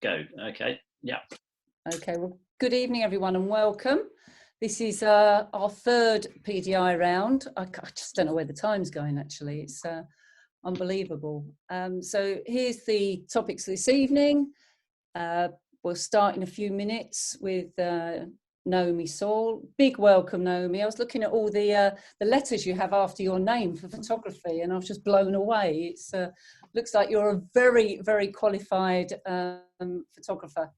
go. Okay, yeah. Okay, well, good evening, everyone, and welcome. This is our third PDI round. I just don't know where the time's going, actually. It's unbelievable. So here's the topics this evening. We'll start in a few minutes with Naomi Saul. Big welcome, Naomi. I was looking at all the letters you have after your name for photography, and I was just blown away. It's looks like you're a very, very qualified photographer.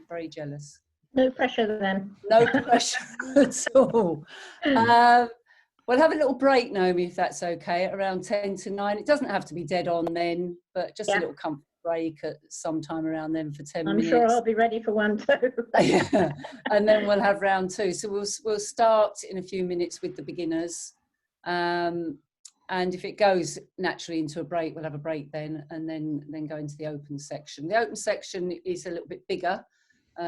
Very jealous. No pressure then. No pressure at all. We'll have a little break, Naomi, if that's okay, at around 10 to 9. It doesn't have to be dead on then, but just a little comfort break at some time around then for 10 minutes. I'm sure I'll be ready for one too. Yeah. And then we'll have round two. So we'll start in a few minutes with the beginners. And if it goes naturally into a break, we'll have a break then, and then go into the open section. The open section is a little bit bigger,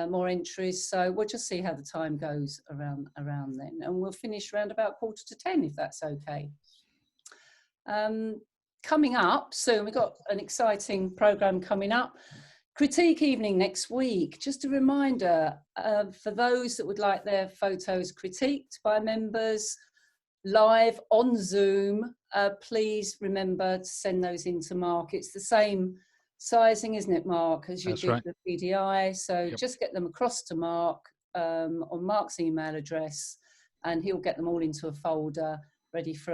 more entries. So we'll just see how the time goes around then. And we'll finish around about 9:45, if that's okay. Coming up soon, we've got an exciting programme coming up. Critique evening next week. Just a reminder, for those that would like their photos critiqued by members live on Zoom, please remember to send those into Mark. It's the same sizing, isn't it, Mark, as you did the PDI? So just get them across to Mark on Mark's email address, and he'll get them all into a folder ready for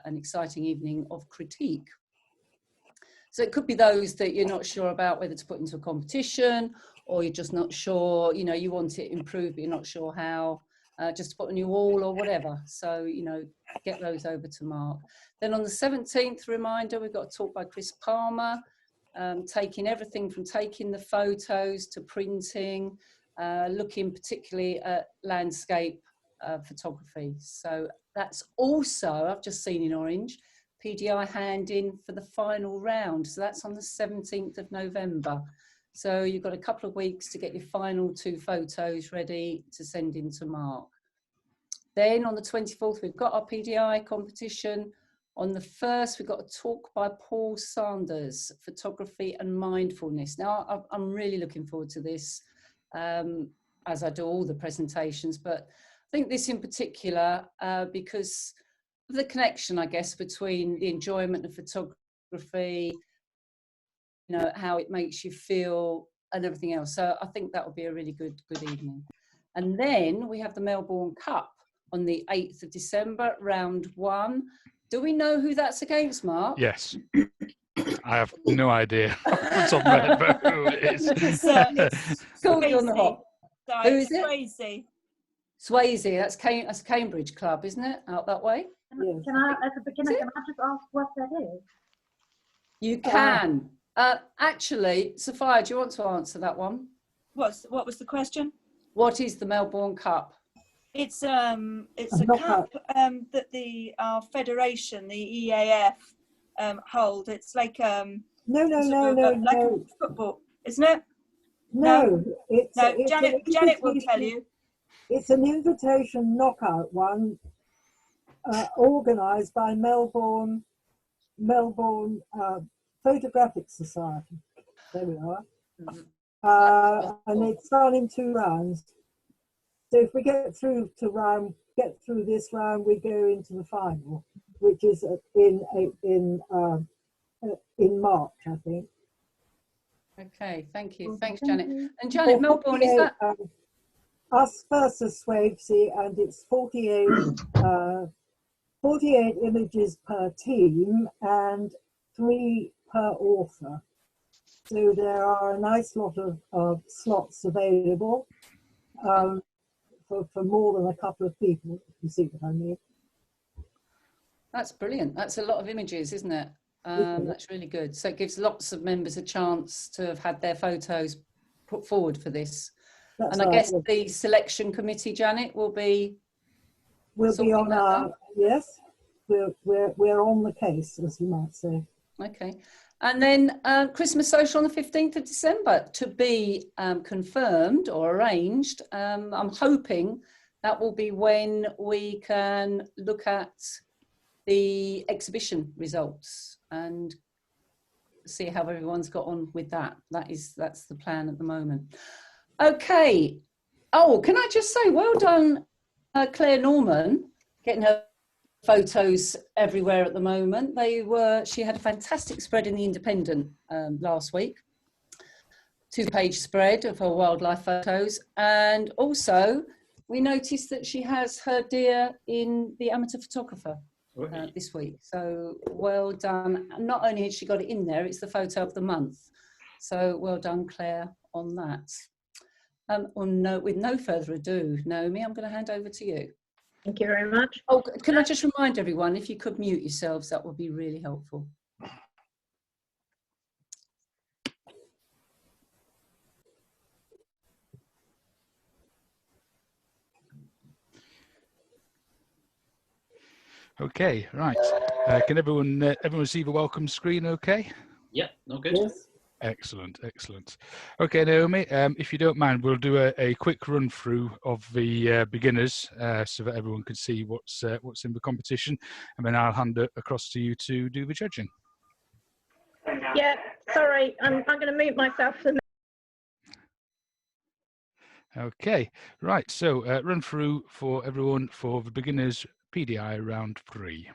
an exciting evening of critique. So it could be those that you're not sure about whether to put into a competition, or you're just not sure, you know, you want it improved, but you're not sure how, just to put on your wall or whatever. So, you know, get those over to Mark. Then on the 17th, reminder, we've got a talk by Chris Palmer, taking everything from taking the photos to printing, looking particularly at landscape photography. So that's also, I've just seen in orange, PDI hand in for the final round. So that's on the 17th of November. So you've got a couple of weeks to get your final 2 photos ready to send in to Mark. Then on the 24th, we've got our PDI competition. On the 1st, we've got a talk by Paul Sanders, Photography and Mindfulness. Now, I'm really looking forward to this, as I do all the presentations, but I think this in particular, because of the connection, I guess, between the enjoyment of photography, you know, how it makes you feel and everything else. So I think that will be a really good evening. And then we have the Melbourne Cup on the 8th of December, round 1. Do we know who that's against, Mark? Yes. I have no idea off the top of my head about who it is. It's Caught you on the hop. Who is it? Swayze. Swayze, that's Cambridge Club, isn't it? Out that way? Can I, as a beginner, can I just ask what that is? You can. Actually, Sophia, do you want to answer that one? What was the question? What is the Melbourne Cup? It's a cup that our federation, the EAF, hold. It's like no, football, isn't it? No, Janet will tell you. It's an invitation knockout one, organised by Melbourne Photographic Society. There we are. And it's done in 2 rounds. So if we get through this round, we go into the final, which is in March, I think. Okay, thank you. Thanks, Janet. And Janet, Melbourne, is that? Us versus Swavesey, and it's 48 images per team and 3 per author. So there are a nice lot of slots available for more than a couple of people, if you see what I mean. That's brilliant. That's a lot of images, isn't it? That's really good. So it gives lots of members a chance to have had their photos put forward for this. That's and I guess the selection committee, Janet, will be on our, yes, we're on the case, as you might say. Okay. And then Christmas social on the 15th of December to be confirmed or arranged. I'm hoping that will be when we can look at the exhibition results and see how everyone's got on with that. That's the plan at the moment. Okay. Oh, can I just say, well done, Claire Norman, getting her photos everywhere at the moment. She had a fantastic spread in the Independent last week. 2-page spread of her wildlife photos, and also we noticed that she has her deer in the Amateur Photographer this week. So well done. Not only has she got it in there, it's the photo of the month. So well done, Claire, on that. With no further ado, Naomi, I'm going to hand over to you. Thank you very much. Oh, can I just remind everyone, if you could mute yourselves, that would be really helpful. Okay, right. Can everyone see the welcome screen okay? Yeah, no good. Yes. Excellent, excellent. Okay, Naomi, if you don't mind, we'll do a quick run through of the beginners so that everyone can see what's in the competition, and then I'll hand it across to you to do the judging. Yeah, sorry, I'm going to mute myself for a minute. Okay, right. So run through for everyone for the beginners PDI round 3.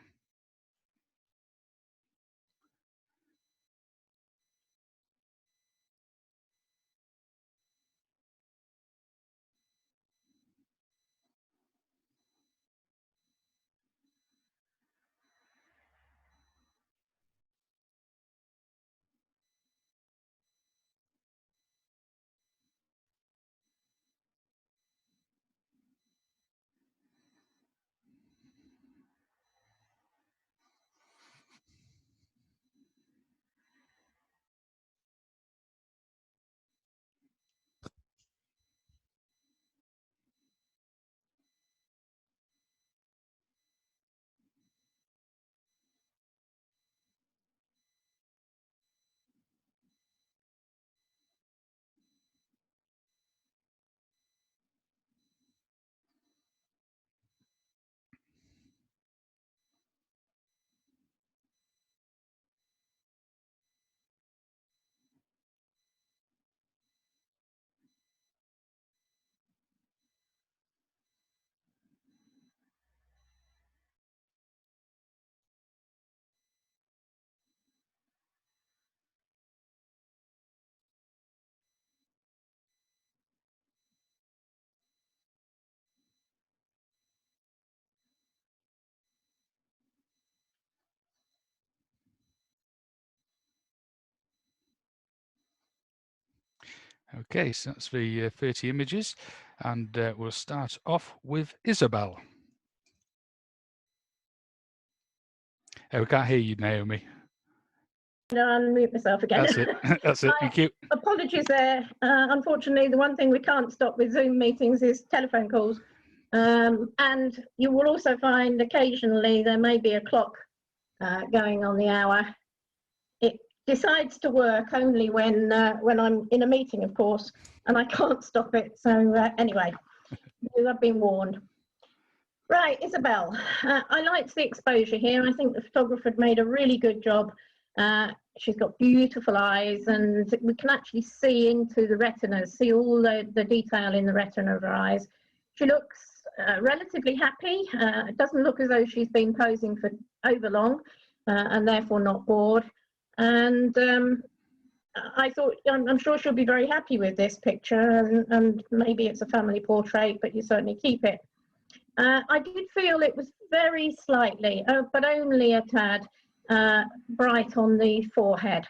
Okay, so that's the 30 images, and we'll start off with Isabel. We can't hear you, Naomi. No, unmute myself again. That's it. That's it. Thank you. Apologies there. Unfortunately, the one thing we can't stop with Zoom meetings is telephone calls. And you will also find occasionally there may be a clock going on the hour. It decides to work only when I'm in a meeting, of course, and I can't stop it. So anyway, you have been warned. Right, Isabel, I liked the exposure here. I think the photographer had made a really good job. She's got beautiful eyes, and we can actually see into the retinas, see all the detail in the retina of her eyes. She looks relatively happy. It doesn't look as though she's been posing for over long and therefore not bored. And I thought, I'm sure she'll be very happy with this picture, and maybe it's a family portrait, but you certainly keep it. I did feel it was very slightly, but only a tad, bright on the forehead.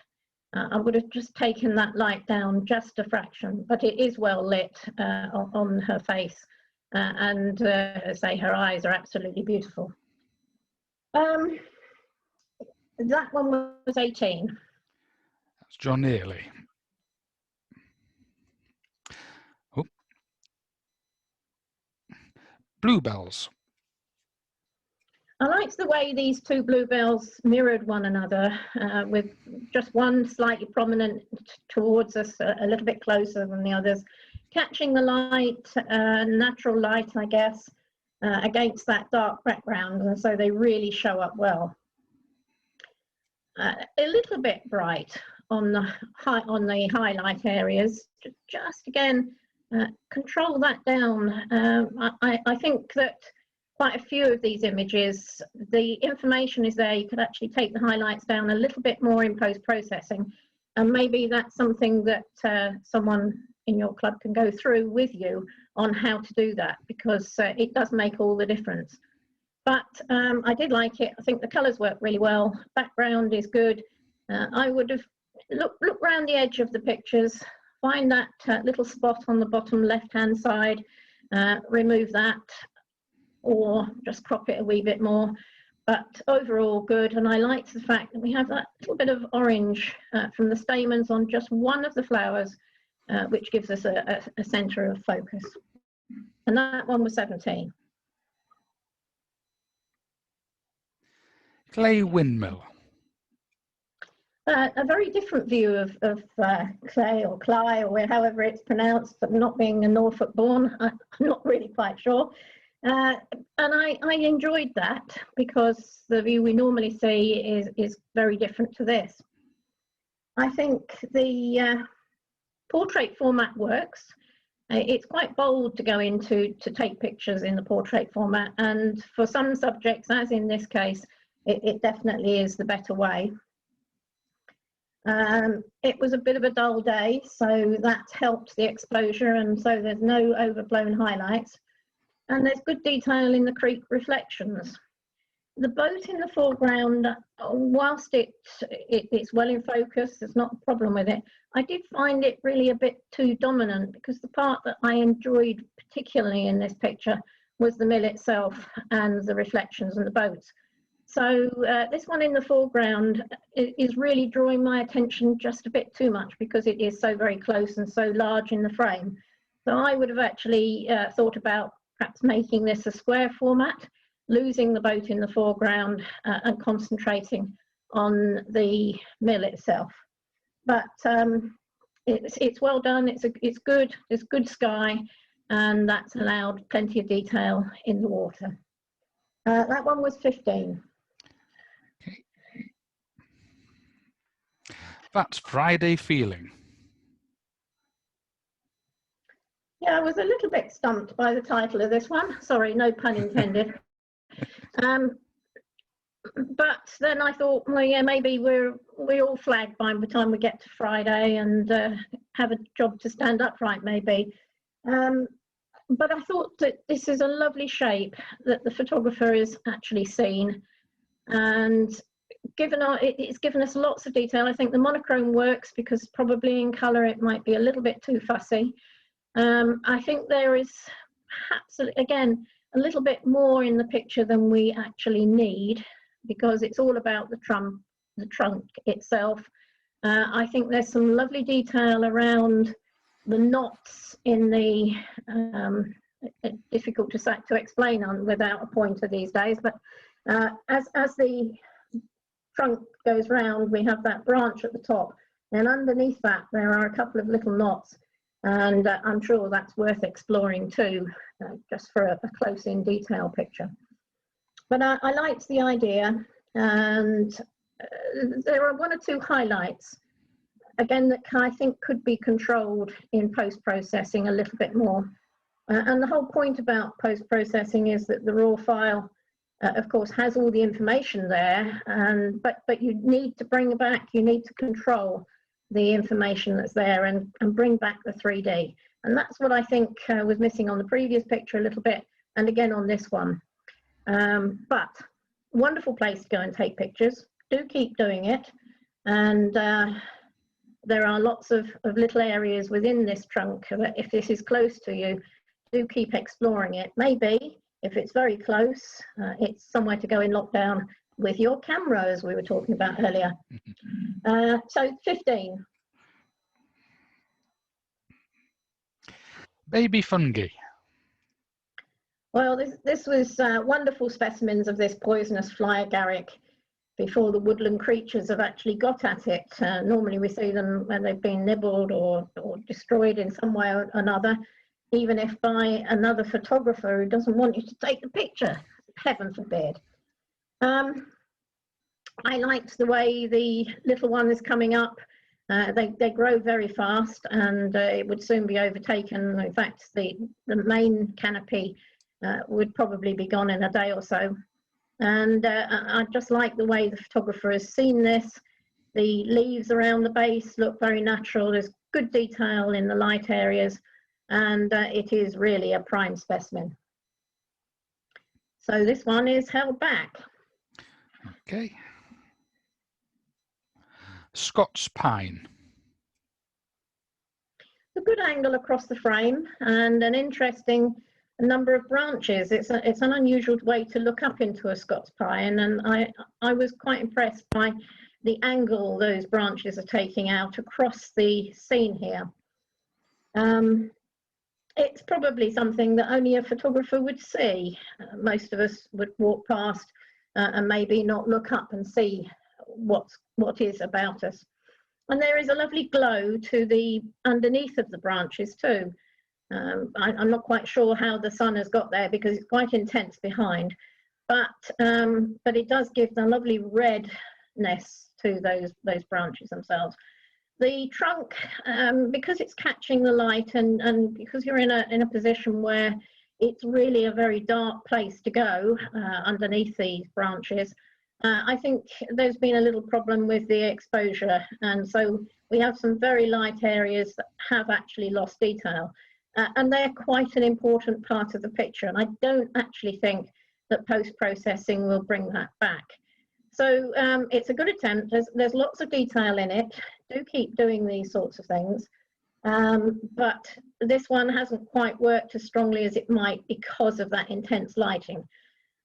I would have just taken that light down just a fraction, but it is well lit on her face. And say her eyes are absolutely beautiful. That one was 18. That's John Nearly. Oh. Bluebells. I liked the way these two bluebells mirrored one another, with just one slightly prominent towards us, a little bit closer than the others, catching the light, natural light, I guess, against that dark background, and so they really show up well. a little bit bright on the highlight areas. Just again, control that down. I think that quite a few of these images, the information is there. You could actually take the highlights down a little bit more in post-processing, and maybe that's something that someone in your club can go through with you on how to do that, because it does make all the difference. But I did like it. I think the colours work really well. Background is good. I would have look round the edge of the pictures, find that little spot on the bottom left-hand side, remove that, or just crop it a wee bit more. But overall good, and I liked the fact that we have that little bit of orange from the stamens on just one of the flowers, which gives us a centre of focus. And that one was 17. Clay windmill. A very different view of clay or Cly, or however it's pronounced, but not being a Norfolk born, I'm not really quite sure. And I enjoyed that, because the view we normally see is very different to this. I think the portrait format works. It's quite bold to go into to take pictures in the portrait format, and for some subjects, as in this case, it definitely is the better way. It was a bit of a dull day, so that helped the exposure, and so there's no overblown highlights. And there's good detail in the creek reflections. The boat in the foreground, whilst it's well in focus, there's not a problem with it, I did find it really a bit too dominant, because the part that I enjoyed particularly in this picture was the mill itself and the reflections and the boats. So this one in the foreground is really drawing my attention just a bit too much, because it is so very close and so large in the frame. So I would have actually thought about perhaps making this a square format, losing the boat in the foreground and concentrating on the mill itself. But it's well done, it's good, there's good sky, and that's allowed plenty of detail in the water. That one was 15. Okay. That's Friday feeling. Yeah, I was a little bit stumped by the title of this one. Sorry, no pun intended. But then I thought, well, yeah, maybe we're all flagged by the time we get to Friday, and have a job to stand upright, maybe. But I thought that this is a lovely shape that the photographer is actually seen, and it's given us lots of detail. I think the monochrome works, because probably in colour it might be a little bit too fussy. I think there is perhaps, again, a little bit more in the picture than we actually need, because it's all about the trunk itself. I think there's some lovely detail around the knots in the, difficult to explain without a pointer these days, but as the trunk goes round, we have that branch at the top, and underneath that there are a couple of little knots. And I'm sure that's worth exploring too, just for a close-in detail picture. But I liked the idea, and there are one or two highlights, again, that I think could be controlled in post-processing a little bit more. And the whole point about post-processing is that the raw file, of course, has all the information there, but you need to bring it back, you need to control the information that's there and bring back the 3D. And that's what I think was missing on the previous picture a little bit, and again on this one. But wonderful place to go and take pictures. Do keep doing it. And there are lots of little areas within this trunk that, if this is close to you, do keep exploring it. Maybe if it's very close, it's somewhere to go in lockdown with your camera, as we were talking about earlier. So 15. Baby fungi. Well, this was wonderful specimens of this poisonous fly agaric before the woodland creatures have actually got at it. Normally we see them when they've been nibbled or destroyed in some way or another, even if by another photographer who doesn't want you to take the picture, heaven forbid. I liked the way the little one is coming up. They grow very fast, and it would soon be overtaken. In fact, the main canopy would probably be gone in a day or so. And I just like the way the photographer has seen this. The leaves around the base look very natural. There's good detail in the light areas, and it is really a prime specimen. So this one is held back. Okay. Scots pine. A good angle across the frame and an interesting number of branches. It's an unusual way to look up into a Scots pine, and I was quite impressed by the angle those branches are taking out across the scene here. It's probably something that only a photographer would see. Most of us would walk past and maybe not look up and see what is about us. And there is a lovely glow to the underneath of the branches too. I'm not quite sure how the sun has got there because it's quite intense behind, but it does give the lovely redness to those branches themselves. The trunk, because it's catching the light and because you're in a position where it's really a very dark place to go underneath these branches, I think there's been a little problem with the exposure, and so we have some very light areas that have actually lost detail, and they're quite an important part of the picture, and I don't actually think that post-processing will bring that back. So it's a good attempt. There's lots of detail in it. Do keep doing these sorts of things, but this one hasn't quite worked as strongly as it might because of that intense lighting.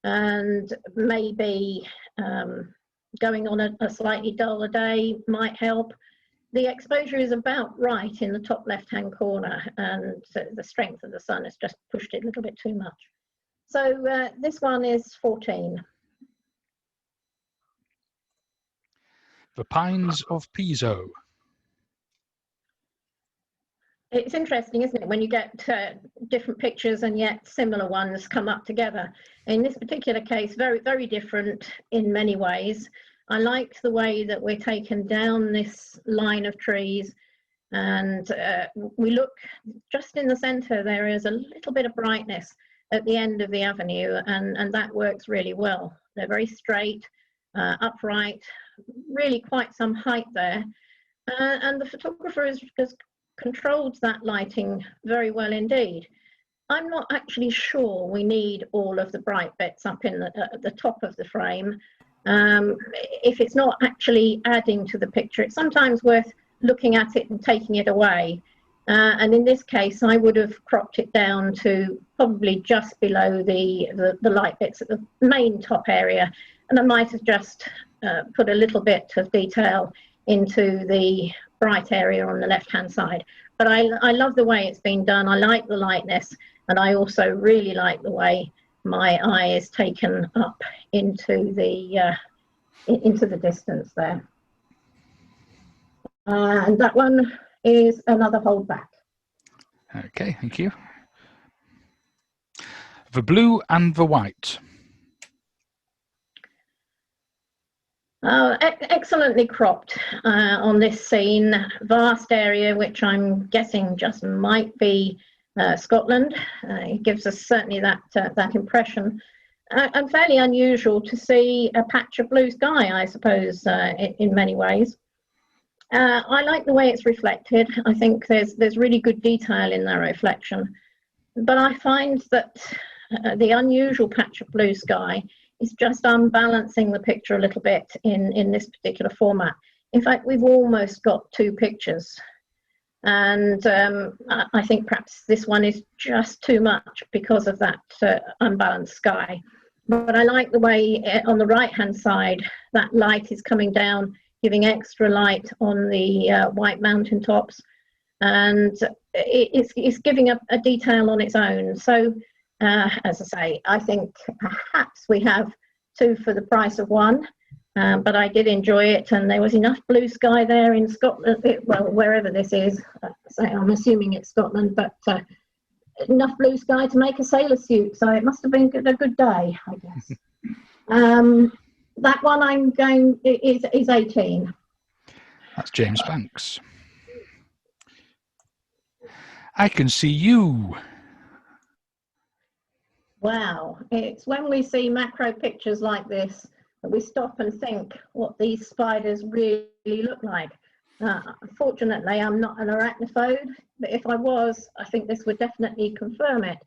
And maybe going on a slightly duller day might help. The exposure is about right in the top left-hand corner, and the strength of the sun has just pushed it a little bit too much. So this one is 14. The Pines of Piso. It's interesting, isn't it, when you get different pictures and yet similar ones come up together. In this particular case, very, very different in many ways. I liked the way that we're taken down this line of trees, and we look just in the centre. There is a little bit of brightness at the end of the avenue, and that works really well. They're very straight, upright, really quite some height there, and the photographer has controlled that lighting very well indeed. I'm not actually sure we need all of the bright bits up in at the top of the frame. If it's not actually adding to the picture, it's sometimes worth looking at it and taking it away. And in this case, I would have cropped it down to probably just below the light bits at the main top area. And I might have just put a little bit of detail into the bright area on the left-hand side. But I love the way it's been done. I like the lightness, and I also really like the way my eye is taken up into the distance there. And that one is another holdback. Okay, thank you. The blue and the white. Excellently cropped on this scene. Vast area, which I'm guessing just might be Scotland. It gives us certainly that impression. And fairly unusual to see a patch of blue sky, I suppose, in many ways. I like the way it's reflected. I think there's really good detail in that reflection. But I find that the unusual patch of blue sky is just unbalancing the picture a little bit in this particular format. In fact, we've almost got two pictures. And I think perhaps this one is just too much because of that unbalanced sky. But I like the way on the right-hand side, that light is coming down, giving extra light on the white mountain tops. And it's giving a detail on its own. So, as I say, I think perhaps we have two for the price of one, but I did enjoy it, and there was enough blue sky there in Scotland, well, wherever this is. So I'm assuming it's Scotland, but enough blue sky to make a sailor suit, so it must have been a good day, I guess. That one I'm going is 18. That's James Banks. I can see you. Wow, it's when we see macro pictures like this that we stop and think what these spiders really look like. Fortunately, I'm not an arachnophobe, but if I was, I think this would definitely confirm it.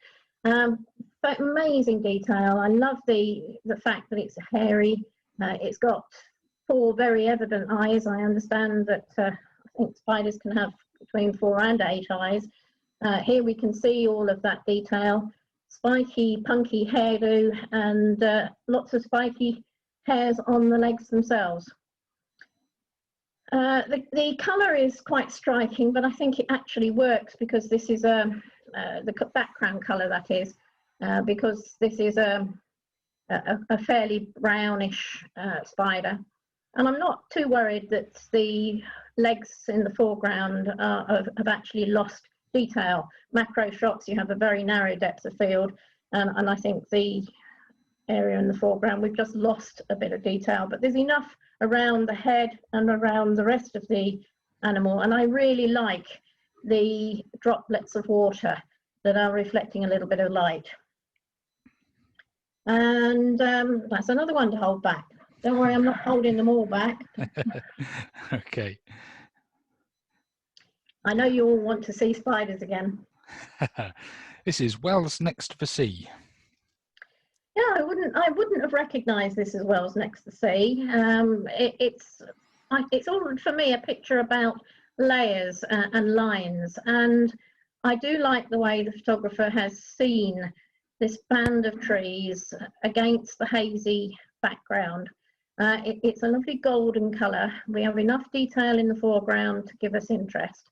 But amazing detail. I love the fact that it's hairy. It's got 4 very evident eyes. I understand that I think spiders can have between 4 and 8 eyes. Here we can see all of that detail. Spiky, punky hairdo, and lots of spiky hairs on the legs themselves. The colour is quite striking, but I think it actually works because this is the background colour, that is, because this is a fairly brownish spider. And I'm not too worried that the legs in the foreground have actually lost detail. Macro shots, you have a very narrow depth of field, and I think the area in the foreground, we've just lost a bit of detail, but there's enough around the head and around the rest of the animal. And I really like the droplets of water that are reflecting a little bit of light. And that's another one to hold back. Don't worry, I'm not holding them all back. Okay. I know you all want to see spiders again. This is Wells Next for Sea. Yeah, I wouldn't have recognised this as Wells Next to Sea. It's all for me a picture about layers and lines, and I do like the way the photographer has seen this band of trees against the hazy background. It's a lovely golden colour. We have enough detail in the foreground to give us interest.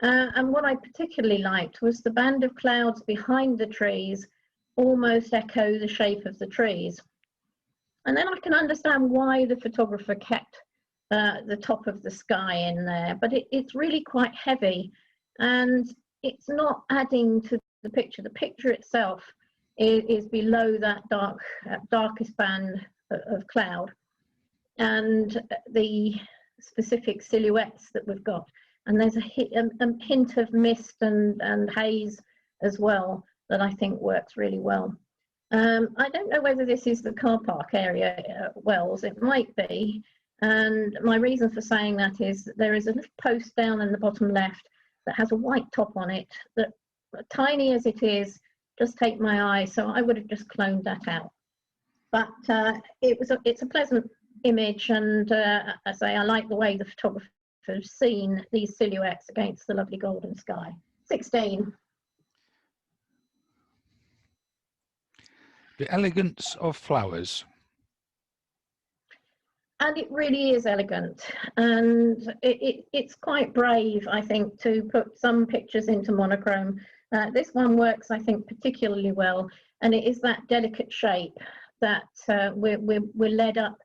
And what I particularly liked was the band of clouds behind the trees almost echo the shape of the trees. And then I can understand why the photographer kept the top of the sky in there, but it's really quite heavy and it's not adding to the picture. The picture itself is below that darkest band of cloud and the specific silhouettes that we've got. And there's a hint of mist and haze as well that I think works really well. I don't know whether this is the car park area at Wells. It might be. And my reason for saying that is that there is a little post down in the bottom left that has a white top on it that, tiny as it is, just take my eye. So I would have just cloned that out. But it's a pleasant image, and I say I like the way the photographer has seen these silhouettes against the lovely golden sky. 16. The Elegance of Flowers. And it really is elegant, and it's quite brave, I think, to put some pictures into monochrome. This one works, I think, particularly well, and it is that delicate shape that we're led up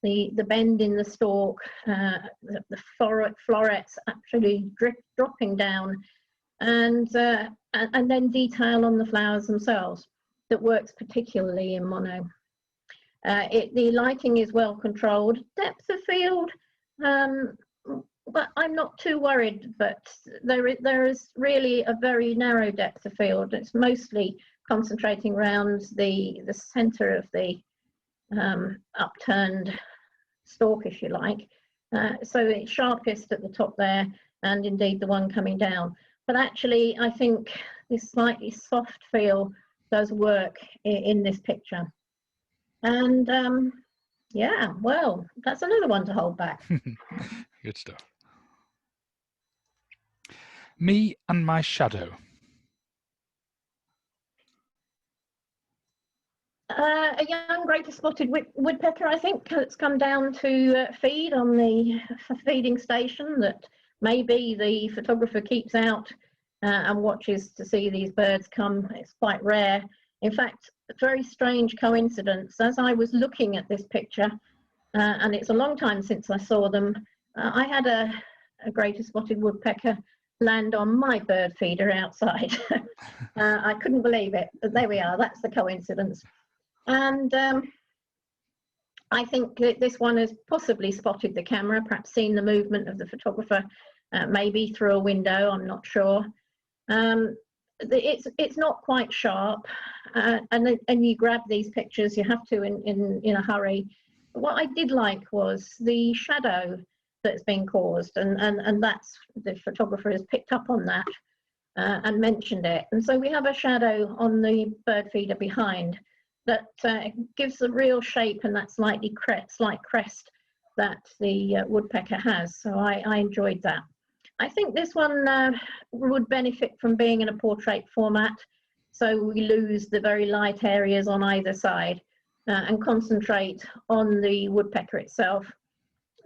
the bend in the stalk, the florets actually dropping down, and then detail on the flowers themselves that works particularly in mono. The lighting is well controlled. Depth of field, but I'm not too worried, but there is really a very narrow depth of field. It's mostly concentrating around the center of the upturned stalk, if you like. So it's sharpest at the top there, and indeed the one coming down. But actually, I think this slightly soft feel does work in this picture. And yeah, well, that's another one to hold back. Good stuff. Me and My Shadow. A young greater spotted woodpecker, I think, that's come down to feed on the feeding station that maybe the photographer keeps out and watches to see these birds come. It's quite rare. In fact, a very strange coincidence. As I was looking at this picture, and it's a long time since I saw them, I had a greater spotted woodpecker land on my bird feeder outside. I couldn't believe it, but there we are. That's the coincidence. And I think that this one has possibly spotted the camera, perhaps seen the movement of the photographer, maybe through a window, I'm not sure. It's not quite sharp, and you grab these pictures, you have to in a hurry. What I did like was the shadow that's been caused, and that's, the photographer has picked up on that and mentioned it. And so we have a shadow on the bird feeder behind that gives the real shape and that slight crest that the woodpecker has. So I enjoyed that. I think this one would benefit from being in a portrait format, so we lose the very light areas on either side and concentrate on the woodpecker itself.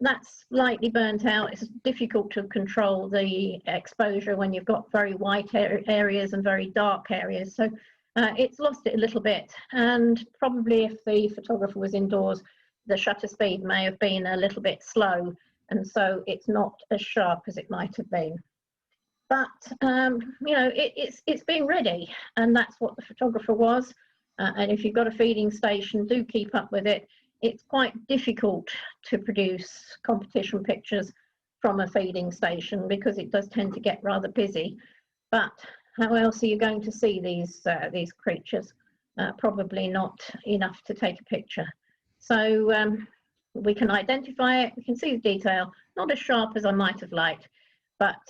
That's slightly burnt out. It's difficult to control the exposure when you've got very white areas and very dark areas. So it's lost it a little bit, and probably if the photographer was indoors, the shutter speed may have been a little bit slow, and so it's not as sharp as it might have been. But you know, it's been ready, and that's what the photographer was. And if you've got a feeding station, do keep up with it. It's quite difficult to produce competition pictures from a feeding station because it does tend to get rather busy. But how else are you going to see these creatures? Probably not enough to take a picture. So we can identify it, we can see the detail, not as sharp as I might have liked, but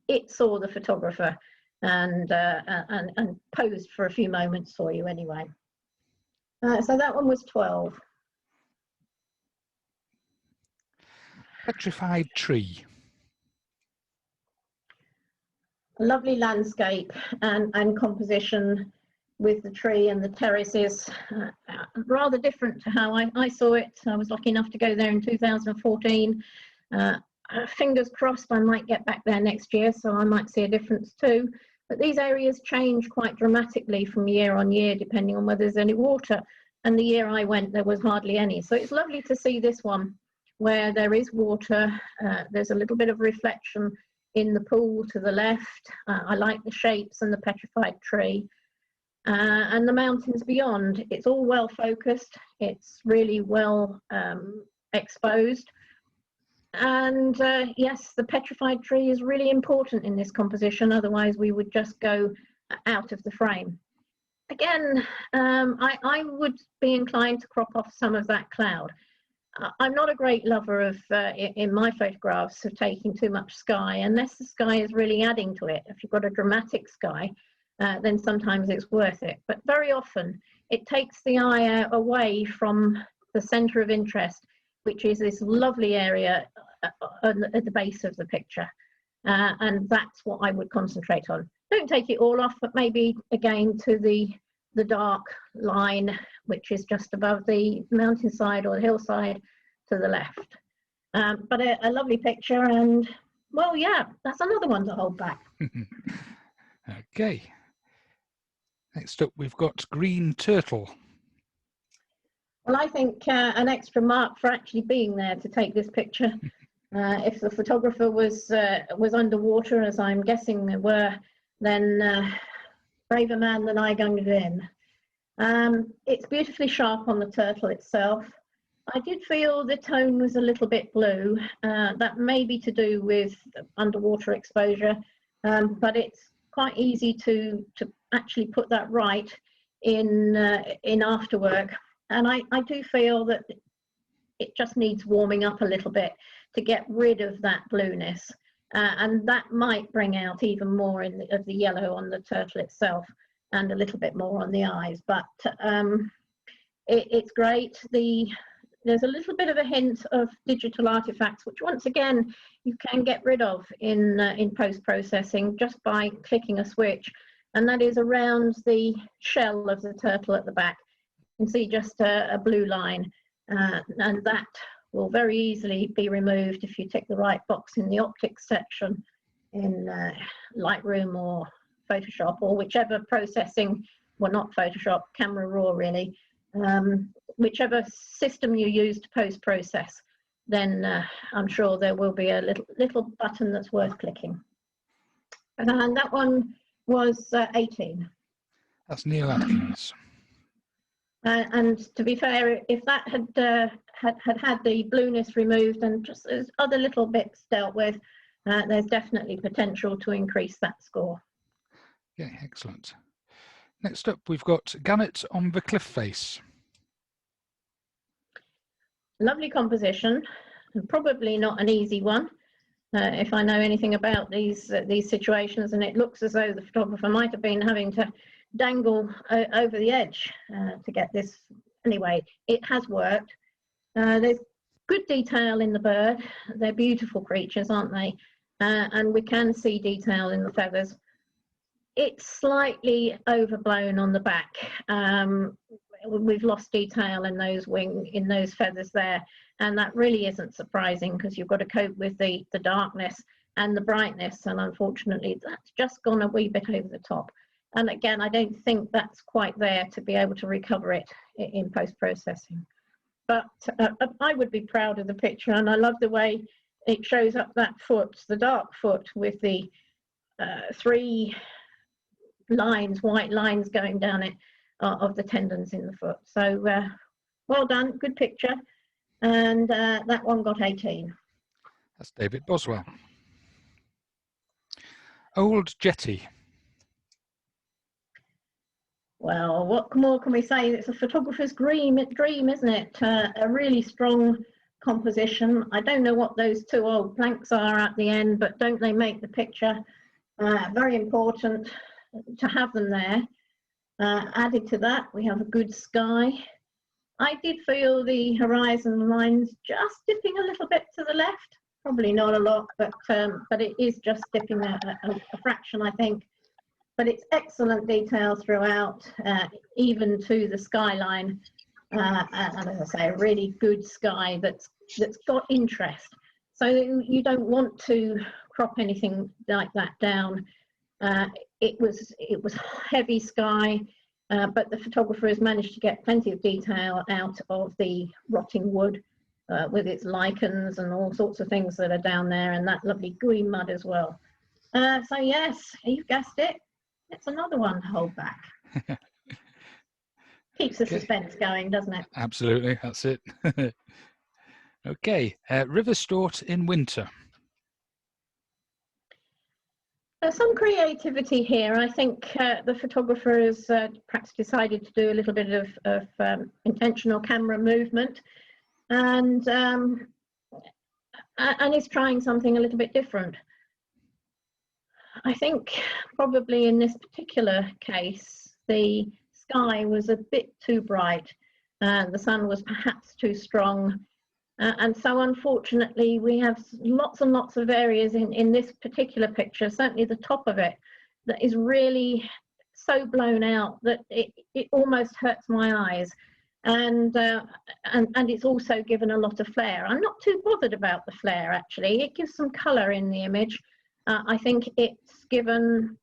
it saw the photographer and posed for a few moments for you anyway. So that one was 12. Petrified tree. A lovely landscape and composition with the tree and the terraces, rather different to how I saw it. I was lucky enough to go there in 2014. Fingers crossed I might get back there next year, so I might see a difference too. But these areas change quite dramatically from year on year, depending on whether there's any water. And the year I went, there was hardly any. So it's lovely to see this one where there is water. There's a little bit of reflection in the pool to the left. I like the shapes and the petrified tree. And the mountains beyond. It's all well focused. It's really well exposed. And yes, the petrified tree is really important in this composition, otherwise we would just go out of the frame. Again, I would be inclined to crop off some of that cloud. I'm not a great lover of, in my photographs, of taking too much sky, unless the sky is really adding to it. If you've got a dramatic sky, then sometimes it's worth it. But very often, it takes the eye away from the centre of interest, which is this lovely area at the base of the picture. And that's what I would concentrate on. Don't take it all off, but maybe again to the dark line, which is just above the mountainside or the hillside to the left. But a lovely picture, and well, yeah, that's another one to hold back. Okay. Next up, we've got green turtle. Well, I think an extra mark for actually being there to take this picture. If the photographer was underwater, as I'm guessing they were, then braver man than I going to win. It's beautifully sharp on the turtle itself. I did feel the tone was a little bit blue. That may be to do with underwater exposure, but it's quite easy to actually put that right in afterwork. And I do feel that it just needs warming up a little bit to get rid of that blueness. And that might bring out even more of the yellow on the turtle itself and a little bit more on the eyes. But it's great. There's a little bit of a hint of digital artifacts, which once again, you can get rid of in post-processing just by clicking a switch. And that is around the shell of the turtle at the back. You can see just a blue line, and that will very easily be removed if you tick the right box in the optics section in Lightroom or Photoshop, or whichever processing, well, not Photoshop, Camera Raw really, whichever system you use to post-process, then I'm sure there will be a little button that's worth clicking. And that one was 18. That's Neil Atkins. And to be fair, if that had the blueness removed and just those other little bits dealt with, there's definitely potential to increase that score. Yeah, excellent. Next up, we've got Gannet on the cliff face. Lovely composition, and probably not an easy one. If I know anything about these situations, and it looks as though the photographer might have been having to dangle over the edge to get this. Anyway, it has worked. There's good detail in the bird. They're beautiful creatures, aren't they? And we can see detail in the feathers. It's slightly overblown on the back. We've lost detail in those feathers there, and that really isn't surprising because you've got to cope with the darkness and the brightness, and unfortunately that's just gone a wee bit over the top. And again, I don't think that's quite there to be able to recover it in post-processing. But I would be proud of the picture, and I love the way it shows up that foot, the dark foot, with the 3 lines, white lines going down it of the tendons in the foot. So well done, good picture. And that one got 18. That's David Boswell. Old Jetty. Well, what more can we say? It's a photographer's dream, isn't it? A really strong composition. I don't know what those 2 old planks are at the end, but don't they make the picture? Very important to have them there. Added to that, we have a good sky. I did feel the horizon lines just dipping a little bit to the left. Probably not a lot, but it is just dipping a fraction, I think. But it's excellent detail throughout, even to the skyline. And as I say, a really good sky that's got interest. So you don't want to crop anything like that down. It was heavy sky, but the photographer has managed to get plenty of detail out of the rotting wood with its lichens and all sorts of things that are down there, and that lovely green mud as well. So yes, you've guessed it. It's another one to hold back. Keeps the suspense going, doesn't it? Absolutely, that's it. Okay, River Stort in winter. There's some creativity here. I think the photographer has perhaps decided to do a little bit of intentional camera movement, and is trying something a little bit different. I think probably in this particular case, the sky was a bit too bright. The sun was perhaps too strong. And so unfortunately, we have lots and lots of areas in this particular picture, certainly the top of it, that is really so blown out that it almost hurts my eyes. And it's also given a lot of flare. I'm not too bothered about the flare, actually. It gives some colour in the image. I think it's given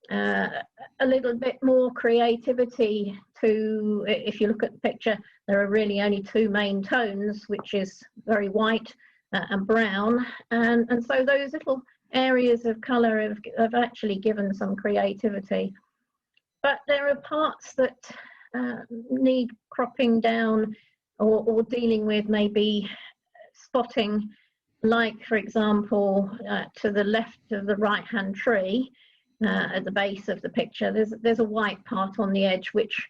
a little bit more creativity to, if you look at the picture, there are really only 2 main tones, which is very white and brown. And so those little areas of colour have actually given some creativity. But there are parts that need cropping down or dealing with maybe spotting. Like, for example, to the left of the right-hand tree, at the base of the picture, there's a white part on the edge, which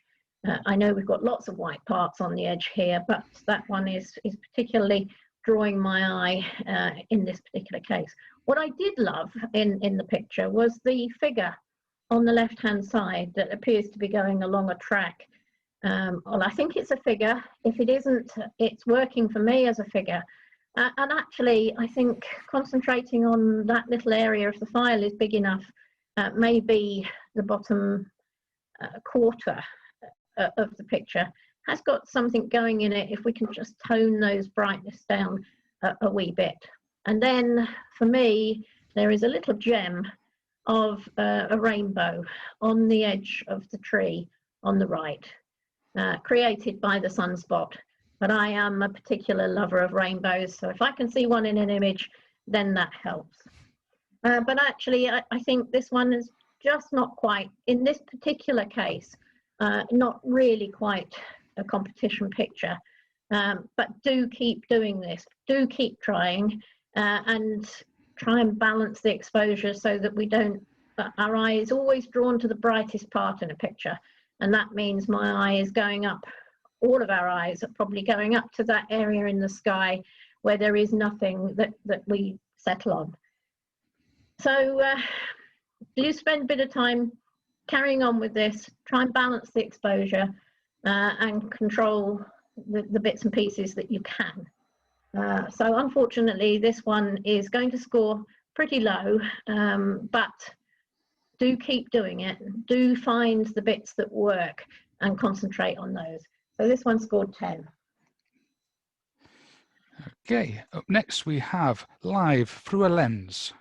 I know we've got lots of white parts on the edge here, but that one is particularly drawing my eye in this particular case. What I did love in the picture was the figure on the left-hand side that appears to be going along a track. Well, I think it's a figure. If it isn't, it's working for me as a figure. And actually, I think concentrating on that little area, if the file is big enough, maybe the bottom quarter of the picture has got something going in it if we can just tone those brightness down a wee bit. And then for me, there is a little gem of a rainbow on the edge of the tree on the right, created by the sunspot. But I am a particular lover of rainbows, so if I can see one in an image, then that helps. But actually, I think this one is just not quite, in this particular case, not really quite a competition picture. But do keep doing this, do keep trying, and try and balance the exposure so that we don't, our eye is always drawn to the brightest part in a picture, and that means my eye is going up, all of our eyes are probably going up to that area in the sky where there is nothing that we settle on. So do spend a bit of time carrying on with this, try and balance the exposure and control the bits and pieces that you can. So unfortunately this one is going to score pretty low, but do keep doing it, do find the bits that work and concentrate on those. So this one scored 10. Okay, up next we have Live Through a Lens.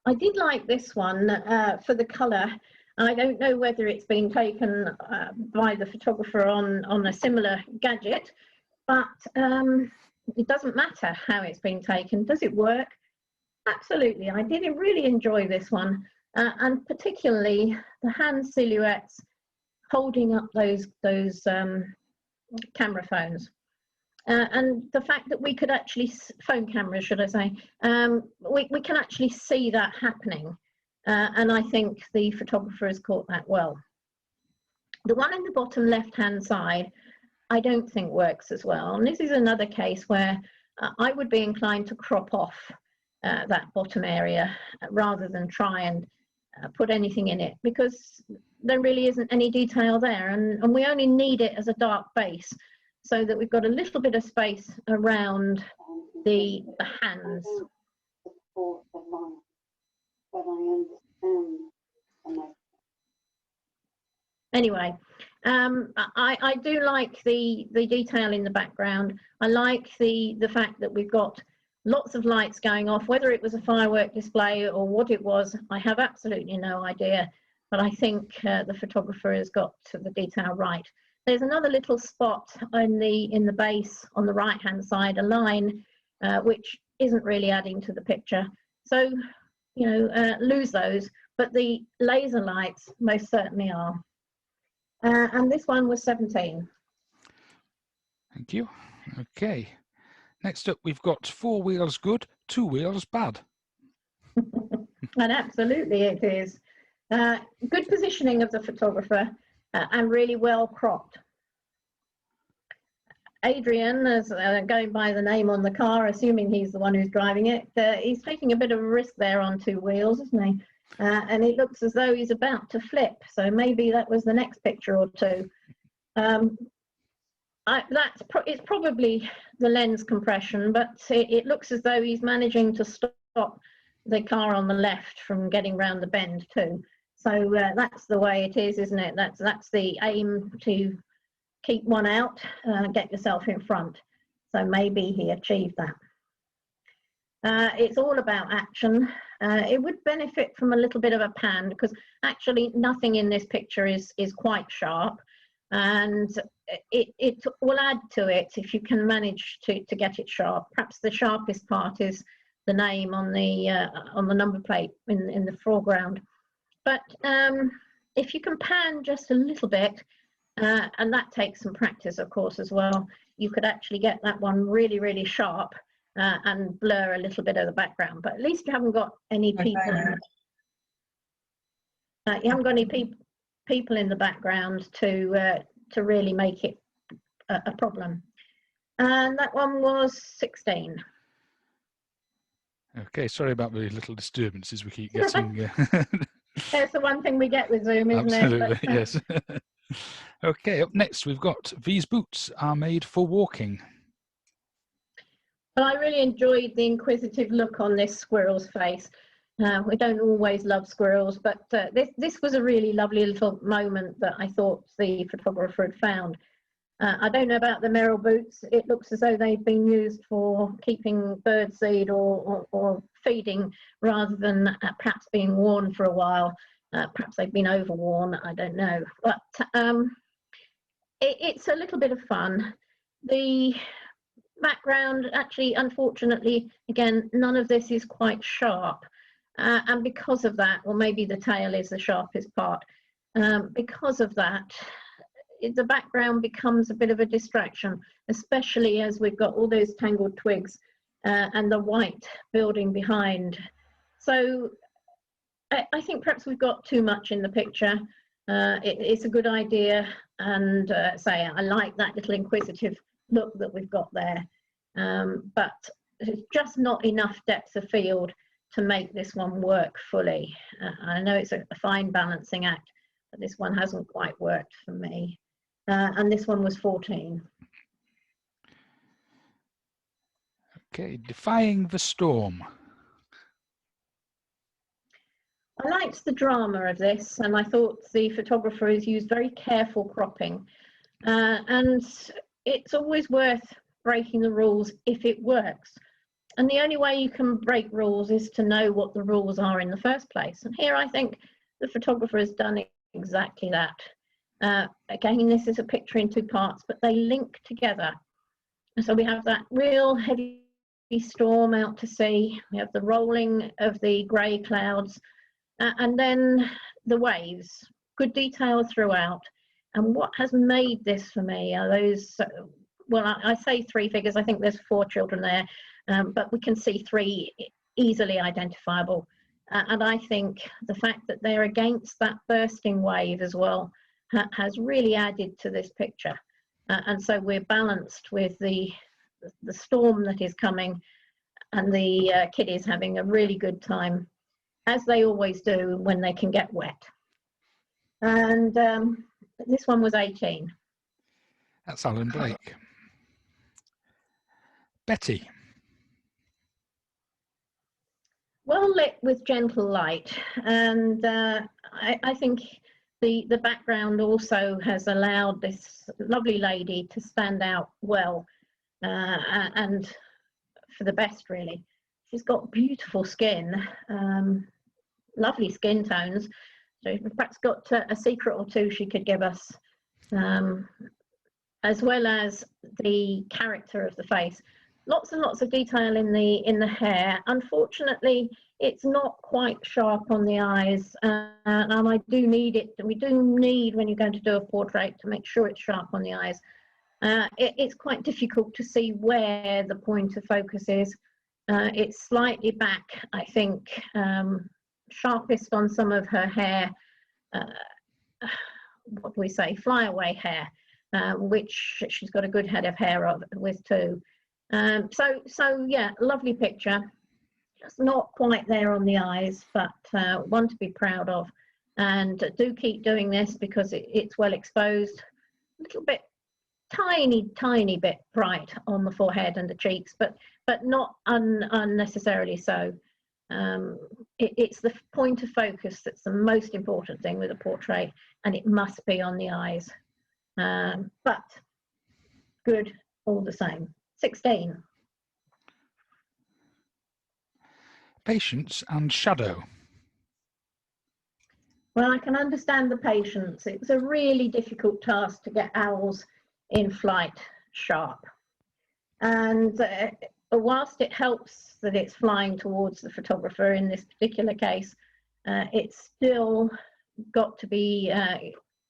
I did like this one for the colour. I don't know whether it's been taken by the photographer on a similar gadget, but it doesn't matter how it's been taken. Does it work? Absolutely. I did really enjoy this one, and particularly the hand silhouettes holding up those camera phones. And the fact that we could actually, phone cameras should I say, we can actually see that happening, and I think the photographer has caught that well. The one in the bottom left hand side I don't think works as well, and this is another case where I would be inclined to crop off that bottom area rather than try and put anything in it, because there really isn't any detail there, and we only need it as a dark base so that we've got a little bit of space around the hands. Anyway, I do like the detail in the background. I like the fact that we've got lots of lights going off. Whether it was a firework display or what it was, I have absolutely no idea, but I think the photographer has got the detail right. There's another little spot in the base on the right hand side, a line which isn't really adding to the picture, so you know, lose those, but the laser lights most certainly are. And this one was 17. Thank you. Okay, next up we've got 4 wheels good, 2 wheels bad. And absolutely it is. Good positioning of the photographer and really well cropped. Adrian, as going by the name on the car, assuming he's the one who's driving it, he's taking a bit of a risk there on 2 wheels, isn't he? And it looks as though he's about to flip, so maybe that was the next picture or two. It's probably the lens compression, but it looks as though he's managing to stop the car on the left from getting round the bend too. So that's the way it is, isn't it? That's the aim, to keep one out, get yourself in front. So maybe he achieved that. It's all about action. It would benefit from a little bit of a pan, because actually nothing in this picture is quite sharp, and it will add to it if you can manage to get it sharp. Perhaps the sharpest part is the name on the number plate in the foreground. But if you can pan just a little bit, and that takes some practice of course as well, you could actually get that one really, really sharp and blur a little bit of the background. But at least you haven't got any people in the background to really make it a problem. And that one was 16. Okay, sorry about the little disturbances we keep getting. That's the one thing we get with Zoom, isn't Absolutely, it? But, yes. Okay, up next we've got These Boots Are Made for Walking. Well, I really enjoyed the inquisitive look on this squirrel's face. We don't always love squirrels, but this was a really lovely little moment that I thought the photographer had found. I don't know about the Merrill boots. It looks as though they've been used for keeping birdseed or feeding, rather than perhaps being worn for a while. Perhaps they've been overworn, I don't know. But it's a little bit of fun. The background, actually, unfortunately, again, none of this is quite sharp. And because of that, or maybe the tail is the sharpest part, because of that, the background becomes a bit of a distraction, especially as we've got all those tangled twigs and the white building behind. So I think perhaps we've got too much in the picture. It's a good idea, and say I like that little inquisitive look that we've got there, but it's just not enough depth of field to make this one work fully. I know it's a fine balancing act, but this one hasn't quite worked for me, and this one was 14. Okay, defying the storm. I liked the drama of this, and I thought the photographer has used very careful cropping, and it's always worth breaking the rules if it works. And the only way you can break rules is to know what the rules are in the first place. And here I think the photographer has done exactly that. Again, this is a picture in 2 parts, but they link together. And so we have that real heavy storm out to sea. We have the rolling of the grey clouds, and then the waves. Good detail throughout. And what has made this for me are those, well, I say 3 figures, I think there's 4 children there, but we can see 3 easily identifiable. And I think the fact that they're against that bursting wave as well has really added to this picture. And so we're balanced with the storm that is coming, and the kiddies having a really good time, as they always do when they can get wet. And this one was 18. That's Alan Blake. Betty. Well lit with gentle light, and I think the background also has allowed this lovely lady to stand out well, and for the best, really. She's got beautiful skin, lovely skin tones. So perhaps got a secret or 2 she could give us, as well as the character of the face. Lots and lots of detail in the hair. Unfortunately, it's not quite sharp on the eyes, and I do need it. We do need, when you're going to do a portrait, to make sure it's sharp on the eyes. It's quite difficult to see where the point of focus is. It's slightly back, I think, sharpest on some of her hair. What do we say? Flyaway hair, which she's got a good head of hair with too. So yeah, lovely picture. Just not quite there on the eyes, but one to be proud of. And do keep doing this because it's well exposed. A little bit, tiny bit bright on the forehead and the cheeks, but not unnecessarily so. It's the point of focus that's the most important thing with a portrait, and it must be on the eyes. But good all the same. 16. Patience and shadow. Well, I can understand the patience. It's a really difficult task to get owls in flight sharp. And whilst it helps that it's flying towards the photographer in this particular case, it's still got to be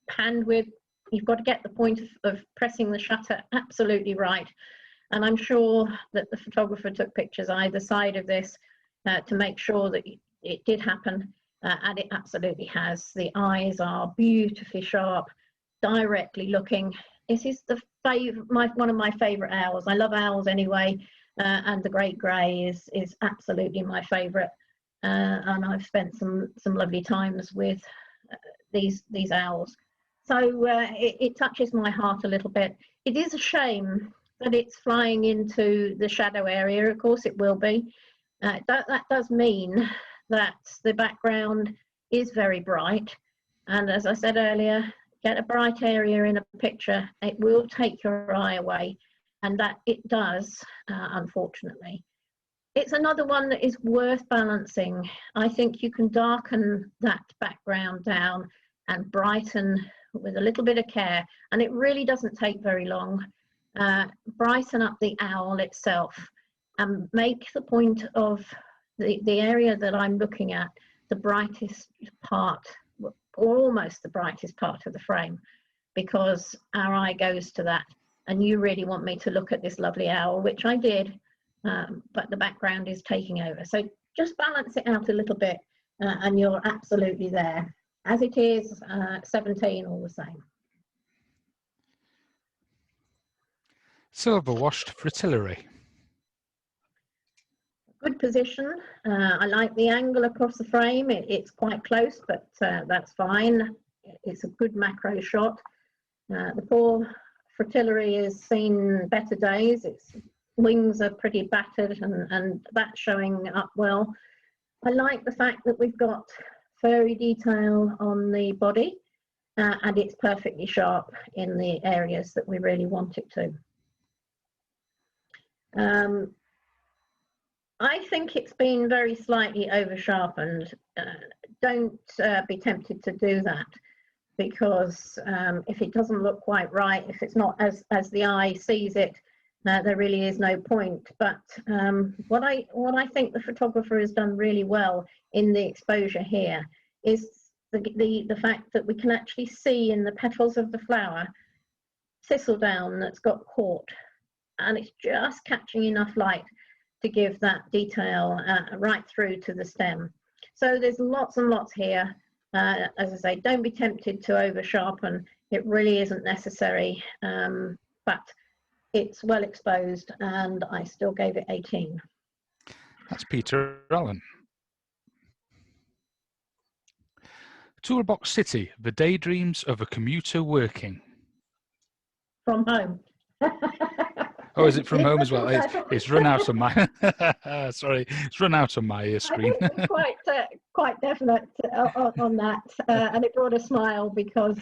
panned with. You've got to get the point of pressing the shutter absolutely right. And I'm sure that the photographer took pictures either side of this to make sure that it did happen, and it absolutely has. The eyes are beautifully sharp, directly looking. This is one of my favourite owls. I love owls anyway, and the great grey is absolutely my favourite. And I've spent some lovely times with these owls. So it touches my heart a little bit. It is a shame that it's flying into the shadow area. Of course it will be. That does mean that the background is very bright. And as I said earlier, get a bright area in a picture, it will take your eye away. And that it does, unfortunately. It's another one that is worth balancing. I think you can darken that background down and brighten with a little bit of care. And it really doesn't take very long. Brighten up the owl itself and make the point of the area that I'm looking at the brightest part, or almost the brightest part of the frame. because our eye goes to that. And you really want me to look at this lovely owl, which I did, but the background is taking over. So just balance it out a little bit and you're absolutely there. As it is, 17 all the same. Silver washed fritillary. Good position. I like the angle across the frame. It's quite close, but that's fine. It's a good macro shot. The poor fritillary has seen better days. Its wings are pretty battered and that's showing up well. I like the fact that we've got furry detail on the body and it's perfectly sharp in the areas that we really want it to. I think it's been very slightly over sharpened. Don't be tempted to do that, because if it doesn't look quite right, if it's not as the eye sees it, there really is no point. But what I think the photographer has done really well in the exposure here is the fact that we can actually see in the petals of the flower thistledown that's got caught, and it's just catching enough light to give that detail right through to the stem. So there's lots and lots here. As I say, don't be tempted to over sharpen. It really isn't necessary, but it's well exposed and I still gave it 18. That's Peter Allen. Toolbox City, the daydreams of a commuter working. From home. Oh, is it from home as well? It's run out of my sorry, it's run out of my screen. I think quite definite on that, and it brought a smile because,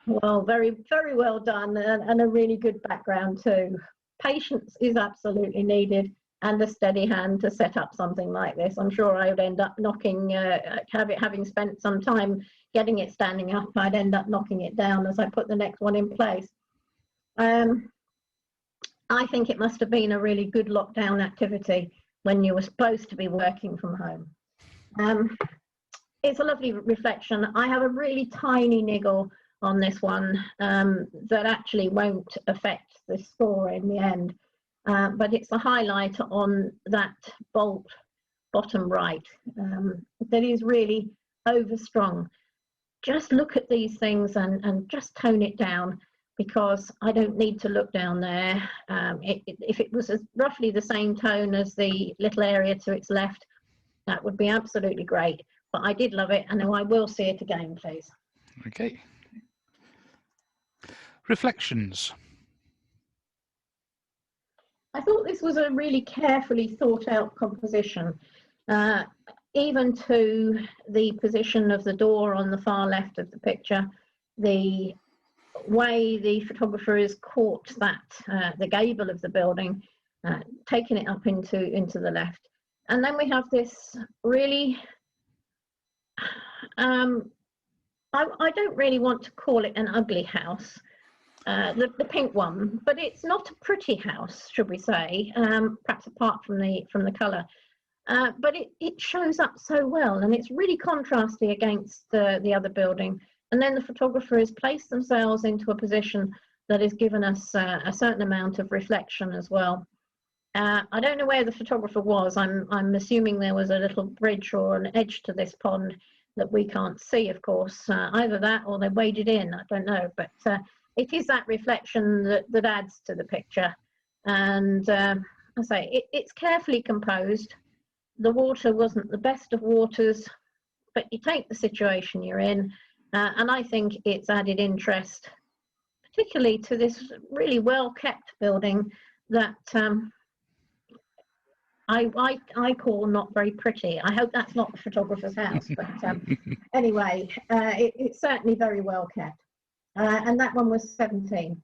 well, very well done, and a really good background too. Patience is absolutely needed, and a steady hand to set up something like this. I'm sure I would end up knocking, having spent some time getting it standing up, I'd end up knocking it down as I put the next one in place. I think it must have been a really good lockdown activity when you were supposed to be working from home. It's a lovely reflection. I have a really tiny niggle on this one that actually won't affect the score in the end, but it's a highlight on that bolt bottom right that is really overstrong. Just look at these things and just tone it down, because I don't need to look down there. If it was roughly the same tone as the little area to its left, that would be absolutely great. But I did love it, and I will see it again, please. Okay. Reflections. I thought this was a really carefully thought out composition, even to the position of the door on the far left of the picture, the way the photographer has caught that the gable of the building, taken it up into the left, and then we have this really I don't really want to call it an ugly house, the pink one, but it's not a pretty house, should we say, perhaps apart from the colour, but it shows up so well, and it's really contrasty against the other building. And then the photographer has placed themselves into a position that has given us a certain amount of reflection as well. I don't know where the photographer was. I'm assuming there was a little bridge or an edge to this pond that we can't see, of course. Either that or they waded in, I don't know. But it is that reflection that adds to the picture. And I say, it's carefully composed. The water wasn't the best of waters, but you take the situation you're in. And I think it's added interest, particularly to this really well-kept building that I call not very pretty. I hope that's not the photographer's house, but anyway, it's certainly very well kept. And that one was 17.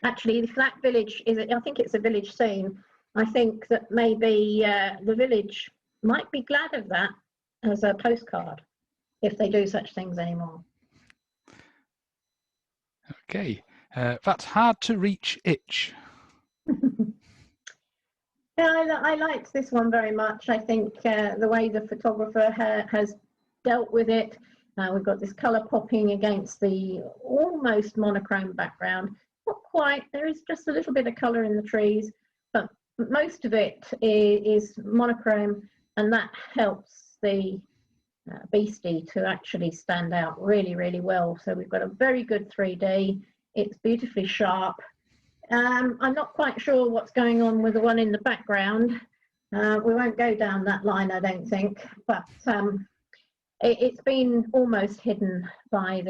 Actually, the flat village I think it's a village scene. I think that maybe the village might be glad of that as a postcard, if they do such things anymore. Okay, that's hard to reach itch. Yeah, I liked this one very much. I think the way the photographer has dealt with it We've got this colour popping against the almost monochrome background. Not quite, there is just a little bit of colour in the trees, but most of it is monochrome, and that helps the beastie to actually stand out really, really well. So we've got a very good 3D. It's beautifully sharp. I'm not quite sure what's going on with the one in the background. We won't go down that line, I don't think, but it's been almost hidden by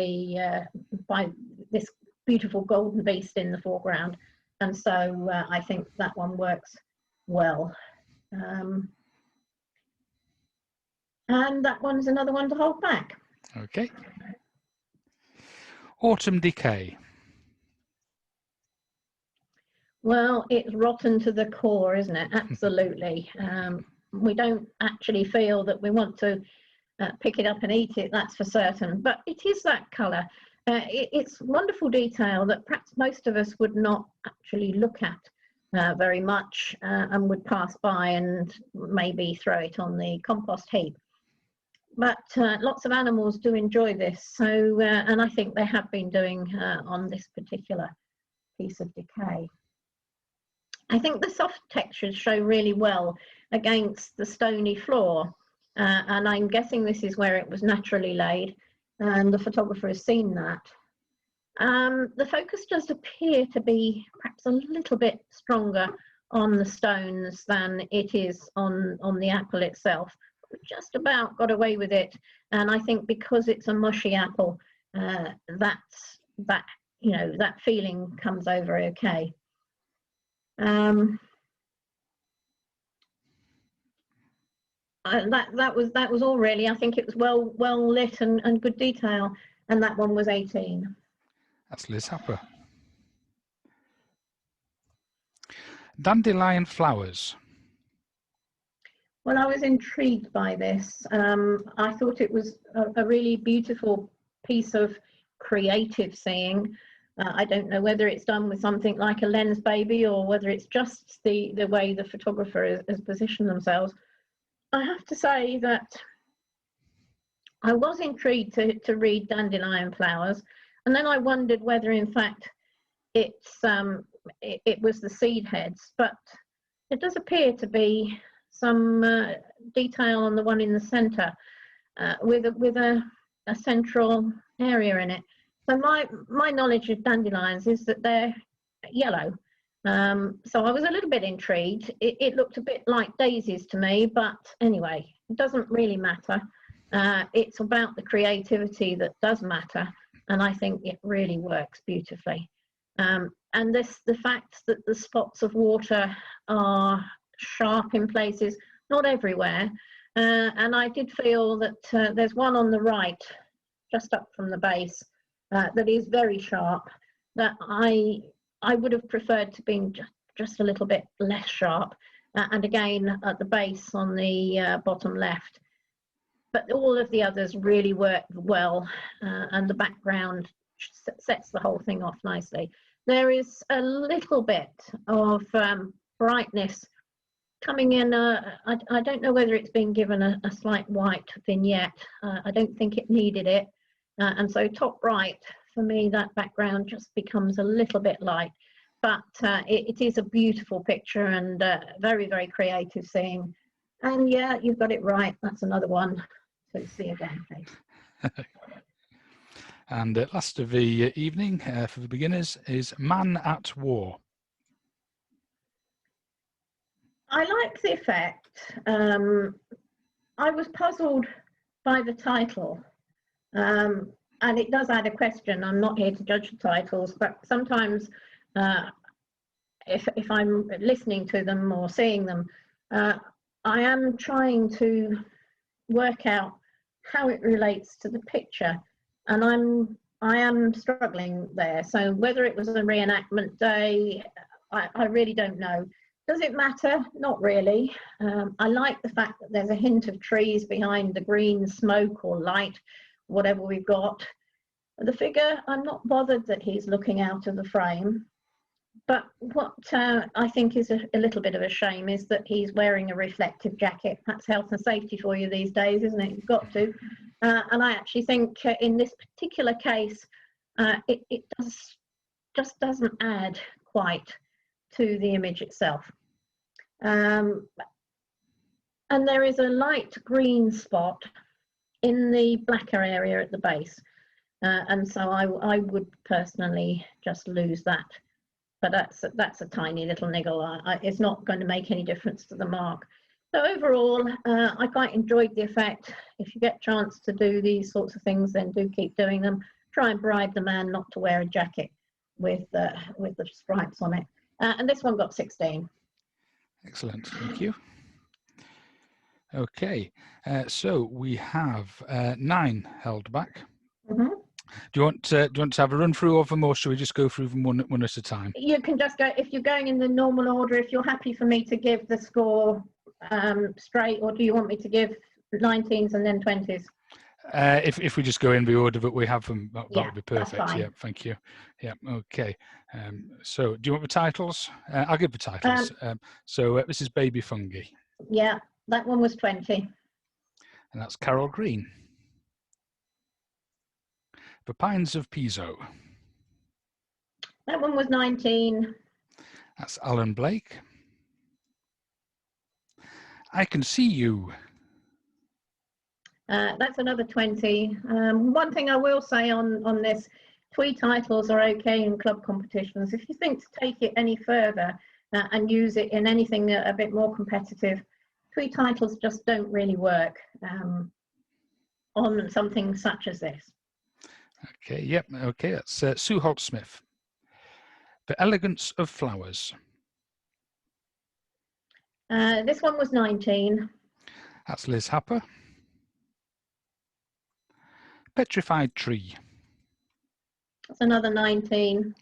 this beautiful golden beast in the foreground, and so I think that one works well. And that one's another one to hold back. Okay. Autumn decay. Well, it's rotten to the core, isn't it? Absolutely. We don't actually feel that we want to pick it up and eat it, that's for certain, but it is that colour. It's wonderful detail that perhaps most of us would not actually look at very much and would pass by and maybe throw it on the compost heap. But lots of animals do enjoy this, so and I think they have been doing on this particular piece of decay. I think the soft textures show really well against the stony floor, and I'm guessing this is where it was naturally laid, and the photographer has seen that. The focus does appear to be perhaps a little bit stronger on the stones than it is on the apple itself. We've just about got away with it, and I think because it's a mushy apple, that feeling comes over okay. That was all really. I think it was well lit and good detail, and that one was 18. That's Liz Happer. Dandelion flowers. Well, I was intrigued by this. I thought it was a really beautiful piece of creative seeing. I don't know whether it's done with something like a lens baby or whether it's just the way the photographer has positioned themselves. I have to say that I was intrigued to read dandelion flowers, and then I wondered whether in fact it was the seed heads, but it does appear to be some detail on the one in the centre with a central area in it. So my knowledge of dandelions is that they're yellow. So I was a little bit intrigued. It looked a bit like daisies to me, but anyway, it doesn't really matter. It's about the creativity that does matter, and I think it really works beautifully. And the fact that the spots of water are sharp in places, not everywhere, and I did feel that there's one on the right, just up from the base, that is very sharp, that I would have preferred to be just a little bit less sharp, and again at the base on the bottom left. But all of the others really work well, and the background sets the whole thing off nicely. There is a little bit of brightness coming in. I don't know whether it's been given a slight white vignette. I don't think it needed it. And so top right, for me, that background just becomes a little bit light. But it is a beautiful picture and very, very creative seeing. And yeah, you've got it right. That's another one to see again, please. And last of the evening for the beginners is Man at War. I like the effect. I was puzzled by the title. And it does add a question. I'm not here to judge the titles, but sometimes if I'm listening to them or seeing them, I am trying to work out how it relates to the picture, and I am struggling there. So whether it was a reenactment day, I really don't know. Does it matter? Not really. I like the fact that there's a hint of trees behind the green smoke or light, whatever we've got. The figure, I'm not bothered that he's looking out of the frame, but what I think is a little bit of a shame is that he's wearing a reflective jacket. That's health and safety for you these days, isn't it? You've got to. And I actually think in this particular case, it just doesn't add quite to the image itself. And there is a light green spot in the blacker area at the base. And so I would personally just lose that. But that's a tiny little niggle. It's not going to make any difference to the mark. So overall, I quite enjoyed the effect. If you get a chance to do these sorts of things, then do keep doing them. Try and bribe the man not to wear a jacket with the stripes on it. And this one got 16. Excellent, thank you. Okay, so we have 9 held back. Mm-hmm. Do you want to have a run through of them, or should we just go through them one at a time? You can just go, if you're going in the normal order, if you're happy for me to give the score straight, or do you want me to give 19s and then 20s? If we just go in the order that we have them, that Yeah, would be perfect. Yeah, thank you. Yeah, okay. So do you want the titles? I'll give the titles. So this is Baby Fungi. Yeah, that one was 20. And that's Carol Green. The Pines of Piso. That one was 19. That's Alan Blake. I Can See You. That's another 20. One thing I will say on this, twee titles are okay in club competitions. If you think to take it any further and use it in anything a bit more competitive, twee titles just don't really work on something such as this. Okay, yep, okay, that's Sue Holt-Smith. The Elegance of Flowers. This one was 19. That's Liz Happer. Petrified Tree. That's another 19.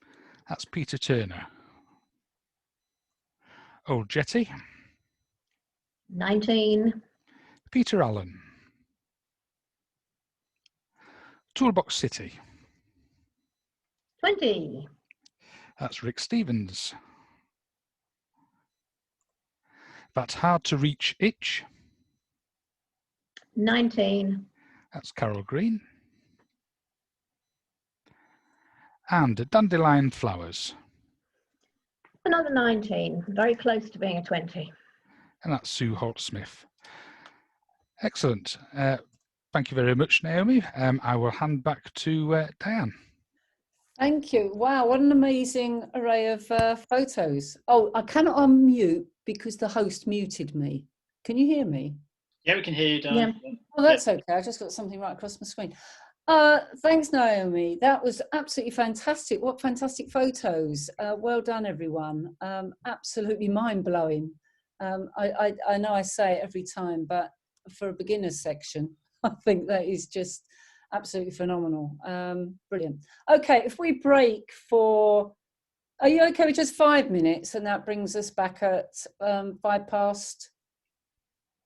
That's Peter Turner. Old Jetty. 19. Peter Allen. Toolbox City. 20. That's Rick Stevens. That Hard to Reach Itch. 19. That's Carol Green. And Dandelion Flowers. Another 19. Very close to being a 20. And that's Sue Holt-Smith. Excellent. Thank you very much, Naomi. I will hand back to Diane. Thank you. Wow, what an amazing array of photos. Oh, I cannot unmute because the host muted me. Can you hear me? Yeah, we can hear you, Diane. Yeah. Oh, that's okay. I just got something right across my screen. Thanks, Naomi. That was absolutely fantastic. What fantastic photos. Well done, everyone. Absolutely mind-blowing. I know I say it every time, but for a beginner's section, I think that is just absolutely phenomenal. Brilliant. Okay, if we break for, are you okay with just 5 minutes? And that brings us back at 5 past,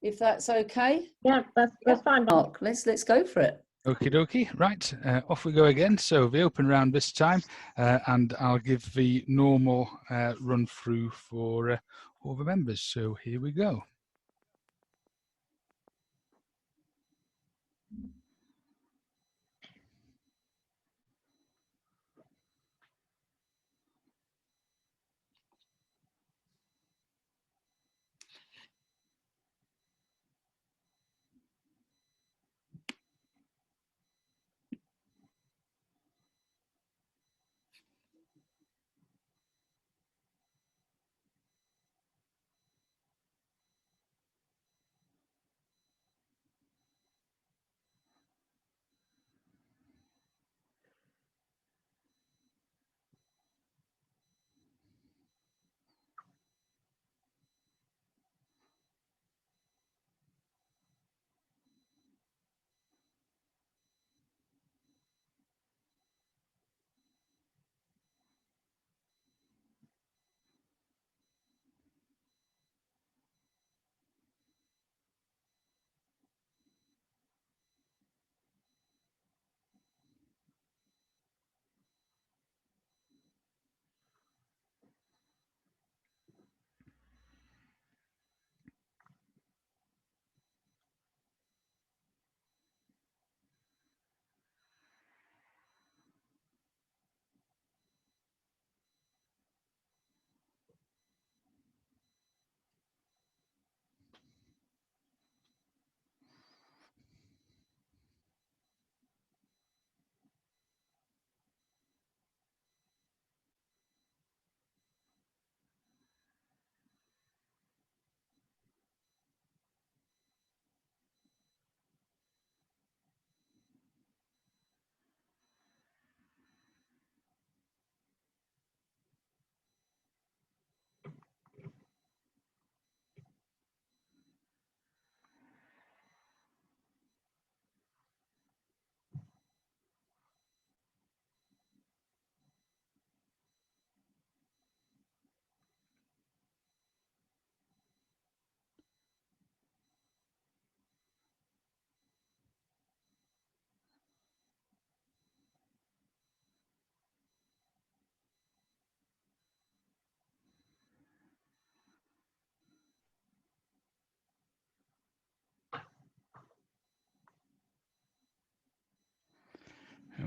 if that's okay. Yeah, that's fine. Mark, let's go for it. Okie dokie, right, off we go again. So the open round this time, and I'll give the normal run through for all the members. So here we go.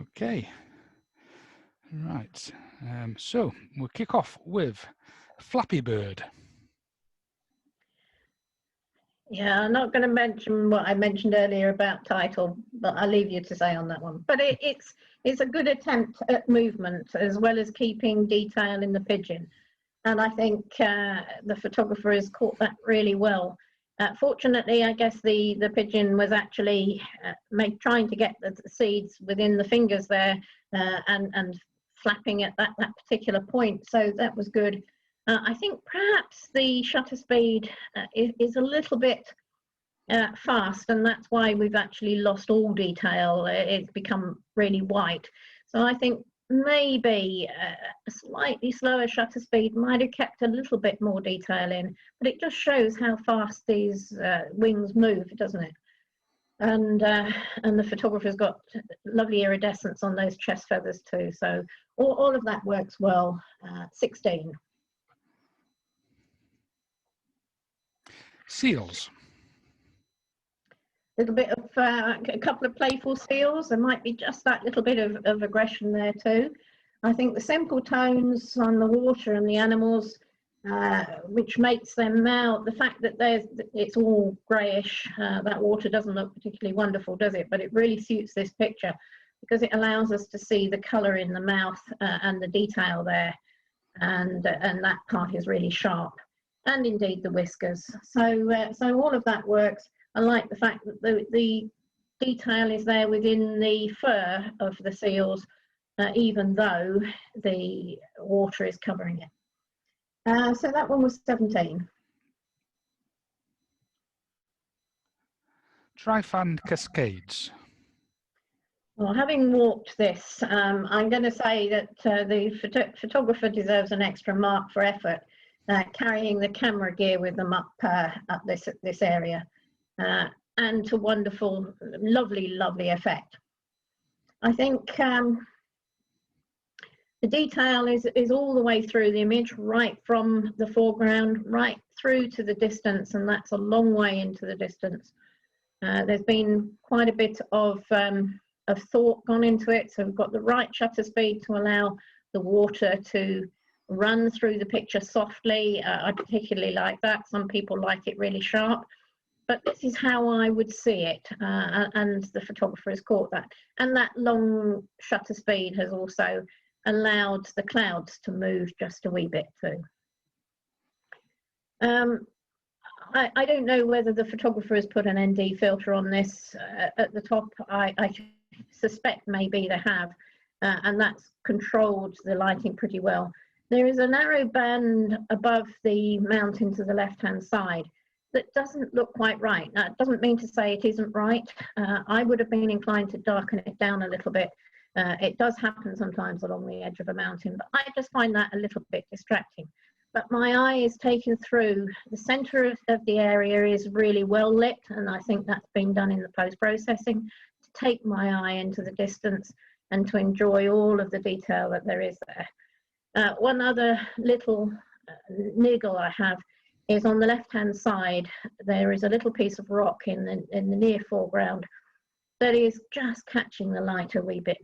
Okay. Right. So we'll kick off with Flappy Bird. Yeah, I'm not going to mention what I mentioned earlier about title, but I'll leave you to say on that one. But it's a good attempt at movement as well as keeping detail in the pigeon. And I think the photographer has caught that really well. Fortunately, I guess the pigeon was actually trying to get the seeds within the fingers there and flapping at that particular point. So that was good. I think perhaps the shutter speed is a little bit fast, and that's why we've actually lost all detail. It's become really white. So I think maybe a slightly slower shutter speed might have kept a little bit more detail in, but it just shows how fast these wings move, doesn't it? And the photographer's got lovely iridescence on those chest feathers too. So all of that works well. 16. Seals. Little bit of a couple of playful seals. There might be just that little bit of aggression there too. I think the simple tones on the water and the animals, which makes them now, the fact that it's all greyish, that water doesn't look particularly wonderful, does it? But it really suits this picture because it allows us to see the colour in the mouth and the detail there, and that part is really sharp, and indeed the whiskers. So all of that works. I like the fact that the detail is there within the fur of the seals, even though the water is covering it. So that one was 17. Trifan Cascades. Well, having walked this, I'm going to say that the photographer deserves an extra mark for effort, carrying the camera gear with them up this area. And to wonderful, lovely effect. I think the detail is all the way through the image, right from the foreground, right through to the distance, and that's a long way into the distance. There's been quite a bit of thought gone into it, so we've got the right shutter speed to allow the water to run through the picture softly. I particularly like that. Some people like it really sharp. But this is how I would see it, and the photographer has caught that. And that long shutter speed has also allowed the clouds to move just a wee bit too. I don't know whether the photographer has put an ND filter on this at the top. I suspect maybe they have, and that's controlled the lighting pretty well. There is a narrow band above the mountain to the left-hand side that doesn't look quite right. Now, it doesn't mean to say it isn't right. I would have been inclined to darken it down a little bit. It does happen sometimes along the edge of a mountain, but I just find that a little bit distracting. But my eye is taken through. The centre of the area is really well lit, and I think that's been done in the post-processing to take my eye into the distance and to enjoy all of the detail that there is there. One other little niggle I have is on the left-hand side. There is a little piece of rock in the near foreground that is just catching the light a wee bit,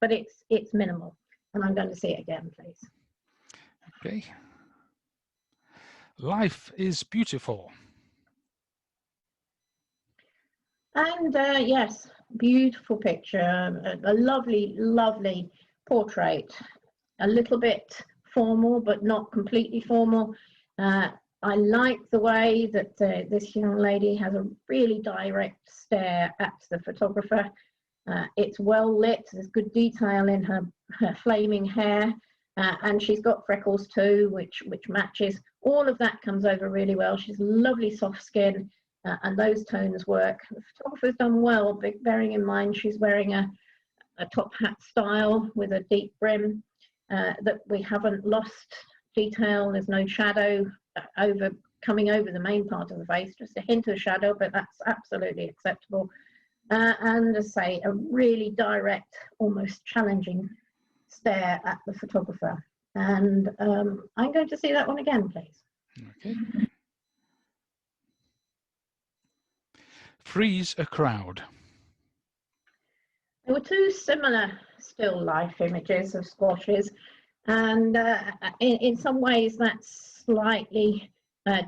but it's minimal. And I'm going to see it again, please. Okay. Life is Beautiful. And yes, beautiful picture, a lovely portrait, a little bit formal, but not completely formal. I like the way that this young lady has a really direct stare at the photographer. It's well lit, there's good detail in her flaming hair, and she's got freckles too, which matches. All of that comes over really well. She's lovely soft skin, and those tones work. The photographer's done well, bearing in mind she's wearing a top hat style with a deep brim, that we haven't lost detail. There's no shadow coming over the main part of the face, just a hint of shadow, but that's absolutely acceptable. And as I say, a really direct, almost challenging stare at the photographer. And I'm going to see that one again, please. Okay. Freeze a Crowd. There were two similar still life images of squashes, and in some ways that's slightly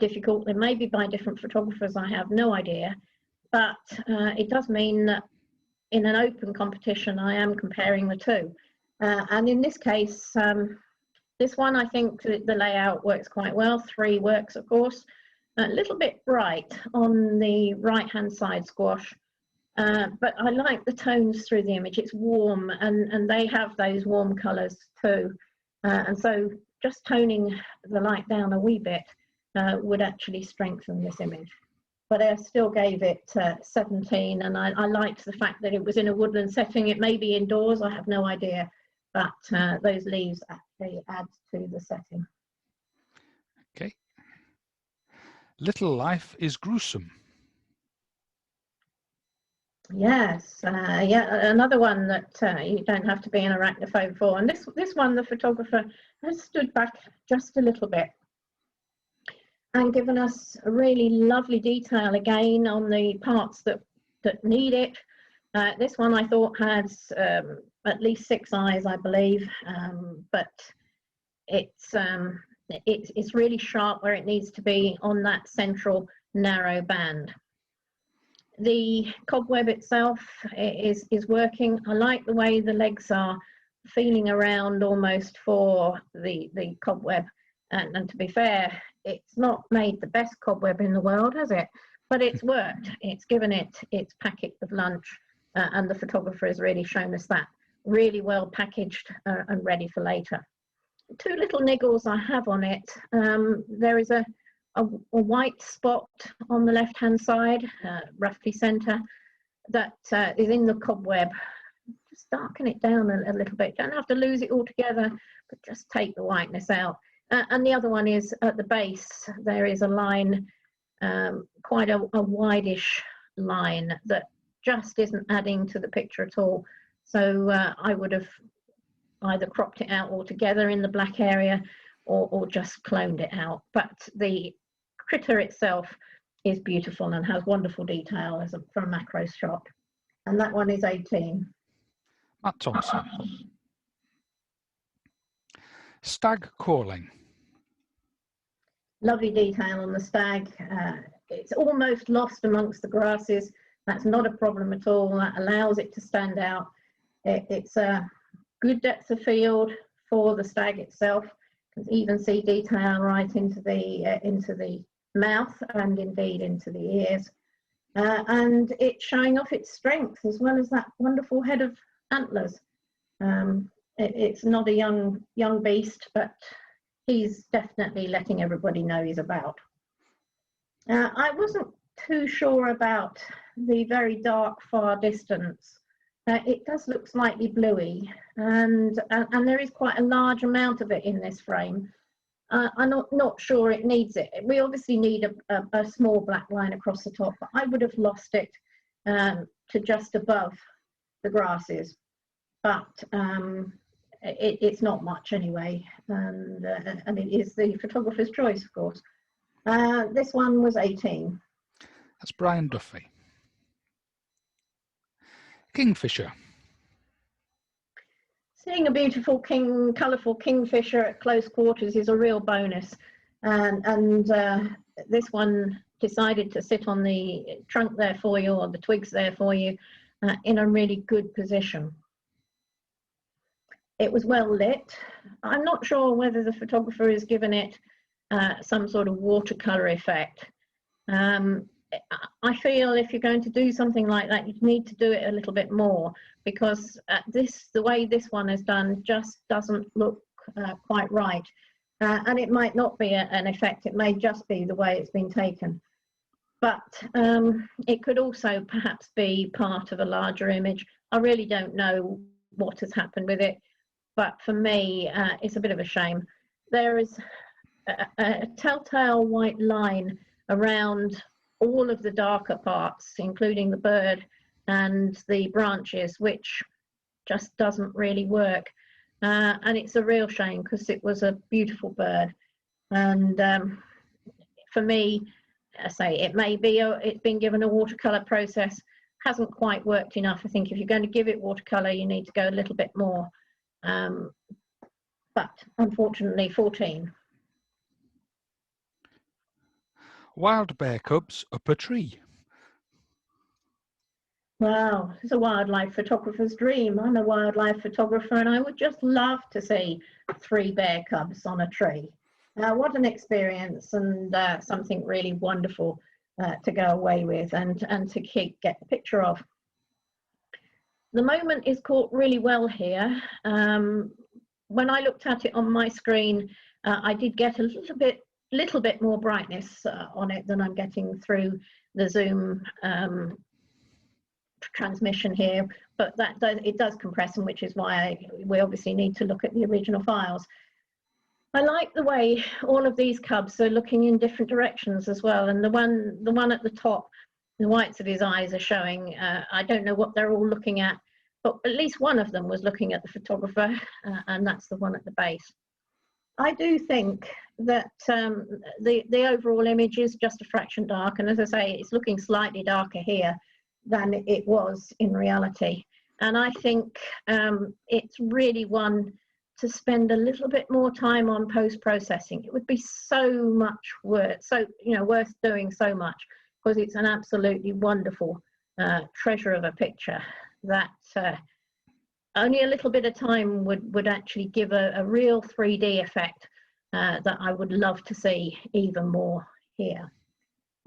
difficult. It may be by different photographers, I have no idea, but it does mean that in an open competition I am comparing the two. And in this case, this one, I think the layout works quite well. 3 works, of course. A little bit bright on the right-hand side squash, but I like the tones through the image. It's warm, and they have those warm colours too. And so just toning the light down a wee bit would actually strengthen this image. But I still gave it 17, and I liked the fact that it was in a woodland setting. It may be indoors, I have no idea, but those leaves actually add to the setting. Okay. Little life is gruesome. Yes, yeah, another one that you don't have to be an arachnophobe for. And this one, the photographer has stood back just a little bit and given us a really lovely detail again on the parts that need it. This one I thought had at least 6 eyes, I believe, but it's really sharp where it needs to be on that central narrow band. The cobweb itself is working. I like the way the legs are feeling around almost for the cobweb, and to be fair, it's not made the best cobweb in the world, has it? But it's worked. It's given it its packet of lunch, and the photographer has really shown us that. Really well packaged and ready for later. 2 little niggles I have on it. There is a white spot on the left-hand side, roughly centre, that is in the cobweb. Just darken it down a little bit. Don't have to lose it altogether, but just take the whiteness out. And the other one is at the base. There is a line, quite a wideish line that just isn't adding to the picture at all. So I would have either cropped it out altogether in the black area or just cloned it out. But the critter itself is beautiful and has wonderful detail for a macro shot. And that one is 18. Matt Thompson. Stag calling. Lovely detail on the stag. It's almost lost amongst the grasses. That's not a problem at all. That allows it to stand out. It's a good depth of field for the stag itself. You can even see detail right into the mouth and indeed into the ears. And it's showing off its strength as well as that wonderful head of antlers. It's not a young beast, but he's definitely letting everybody know he's about. I wasn't too sure about the very dark far distance. It does look slightly bluey, and there is quite a large amount of it in this frame. I'm not sure it needs it. We obviously need a small black line across the top, but I would have lost it to just above the grasses. But it's not much anyway, and it is the photographer's choice, of course. This one was 18. That's Brian Duffy. Kingfisher. Seeing a beautiful colourful kingfisher at close quarters is a real bonus, and this one decided to sit on the trunk there for you, or the twigs there for you, in a really good position. It was well lit. I'm not sure whether the photographer has given it some sort of watercolour effect. I feel if you're going to do something like that, you need to do it a little bit more, because the way this one is done just doesn't look quite right. And it might not be an effect, it may just be the way it's been taken. But it could also perhaps be part of a larger image. I really don't know what has happened with it, but for me, it's a bit of a shame. There is a telltale white line around all of the darker parts, including the bird and the branches, which just doesn't really work. And it's a real shame, because it was a beautiful bird. And for me, I say it may be it's been given a watercolor process. hasn't quite worked enough. I think if you're going to give it watercolour, you need to go a little bit more. But unfortunately, 14. Wild bear cubs up a tree. Wow, it's a wildlife photographer's dream. I'm a wildlife photographer and I would just love to see 3 bear cubs on a tree. What an experience, and something really wonderful to go away with and to get a picture of. The moment is caught really well here. When I looked at it on my screen, I did get a little bit more brightness on it than I'm getting through the Zoom transmission here, but it does compress, and which is why we obviously need to look at the original files. I like the way all of these cubs are looking in different directions as well, and the one at the top, the whites of his eyes are showing. I don't know what they're all looking at, but at least one of them was looking at the photographer, and that's the one at the base. I do think that the overall image is just a fraction dark, and as I say, it's looking slightly darker here than it was in reality. And I think it's really one to spend a little bit more time on post-processing. It would be so much worth doing so much, because it's an absolutely wonderful treasure of a picture that only a little bit of time would actually give a real 3D effect that I would love to see even more here.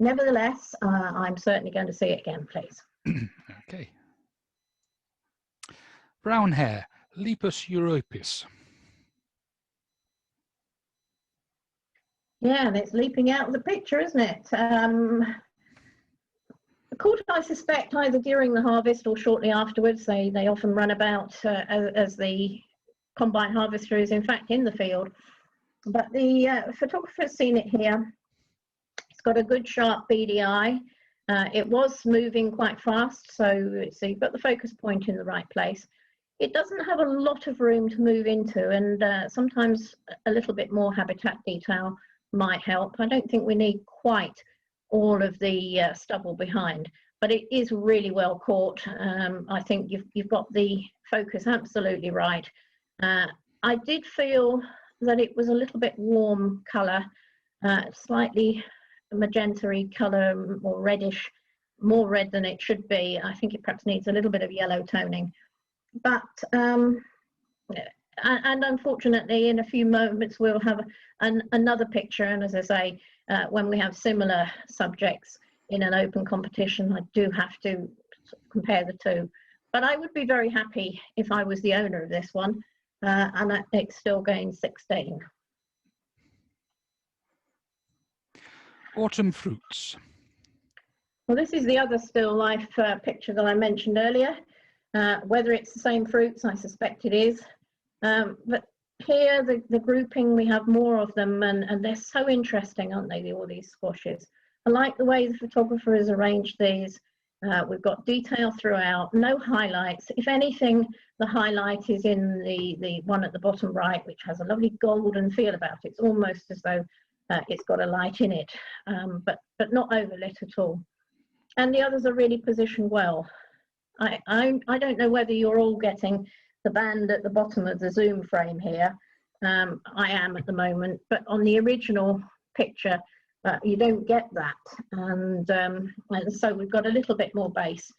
Nevertheless, I'm certainly going to see it again, please. Okay. Brown hair, Lepus europis. Yeah, and it's leaping out of the picture, isn't it? Caught, I suspect, either during the harvest or shortly afterwards. They often run about as the combine harvester is in fact in the field. But the photographer's seen it here. It's got a good sharp BDI. It was moving quite fast, so you've got the focus point in the right place. It doesn't have a lot of room to move into, and sometimes a little bit more habitat detail might help. I don't think we need quite all of the stubble behind, but it is really well caught. I think you've got the focus absolutely right. I did feel that it was a little bit warm colour, slightly magenta-y colour, or reddish, more red than it should be. I think it perhaps needs a little bit of yellow toning. But and unfortunately, in a few moments we'll have another picture, and as I say, when we have similar subjects in an open competition, I do have to compare the two. But I would be very happy if I was the owner of this one, and it's still going 16. Autumn fruits. Well, this is the other still life picture that I mentioned earlier. Whether it's the same fruits, I suspect it is. But here, the grouping, we have more of them, and they're so interesting, aren't they, all these squashes? I like the way the photographer has arranged these. We've got detail throughout, no highlights. If anything, the highlight is in the one at the bottom right, which has a lovely golden feel about it. It's almost as though it's got a light in it, but not overlit at all. And the others are really positioned well. I don't know whether you're all getting the band at the bottom of the Zoom frame here. I am at the moment, but on the original picture, you don't get that. And so we've got a little bit more base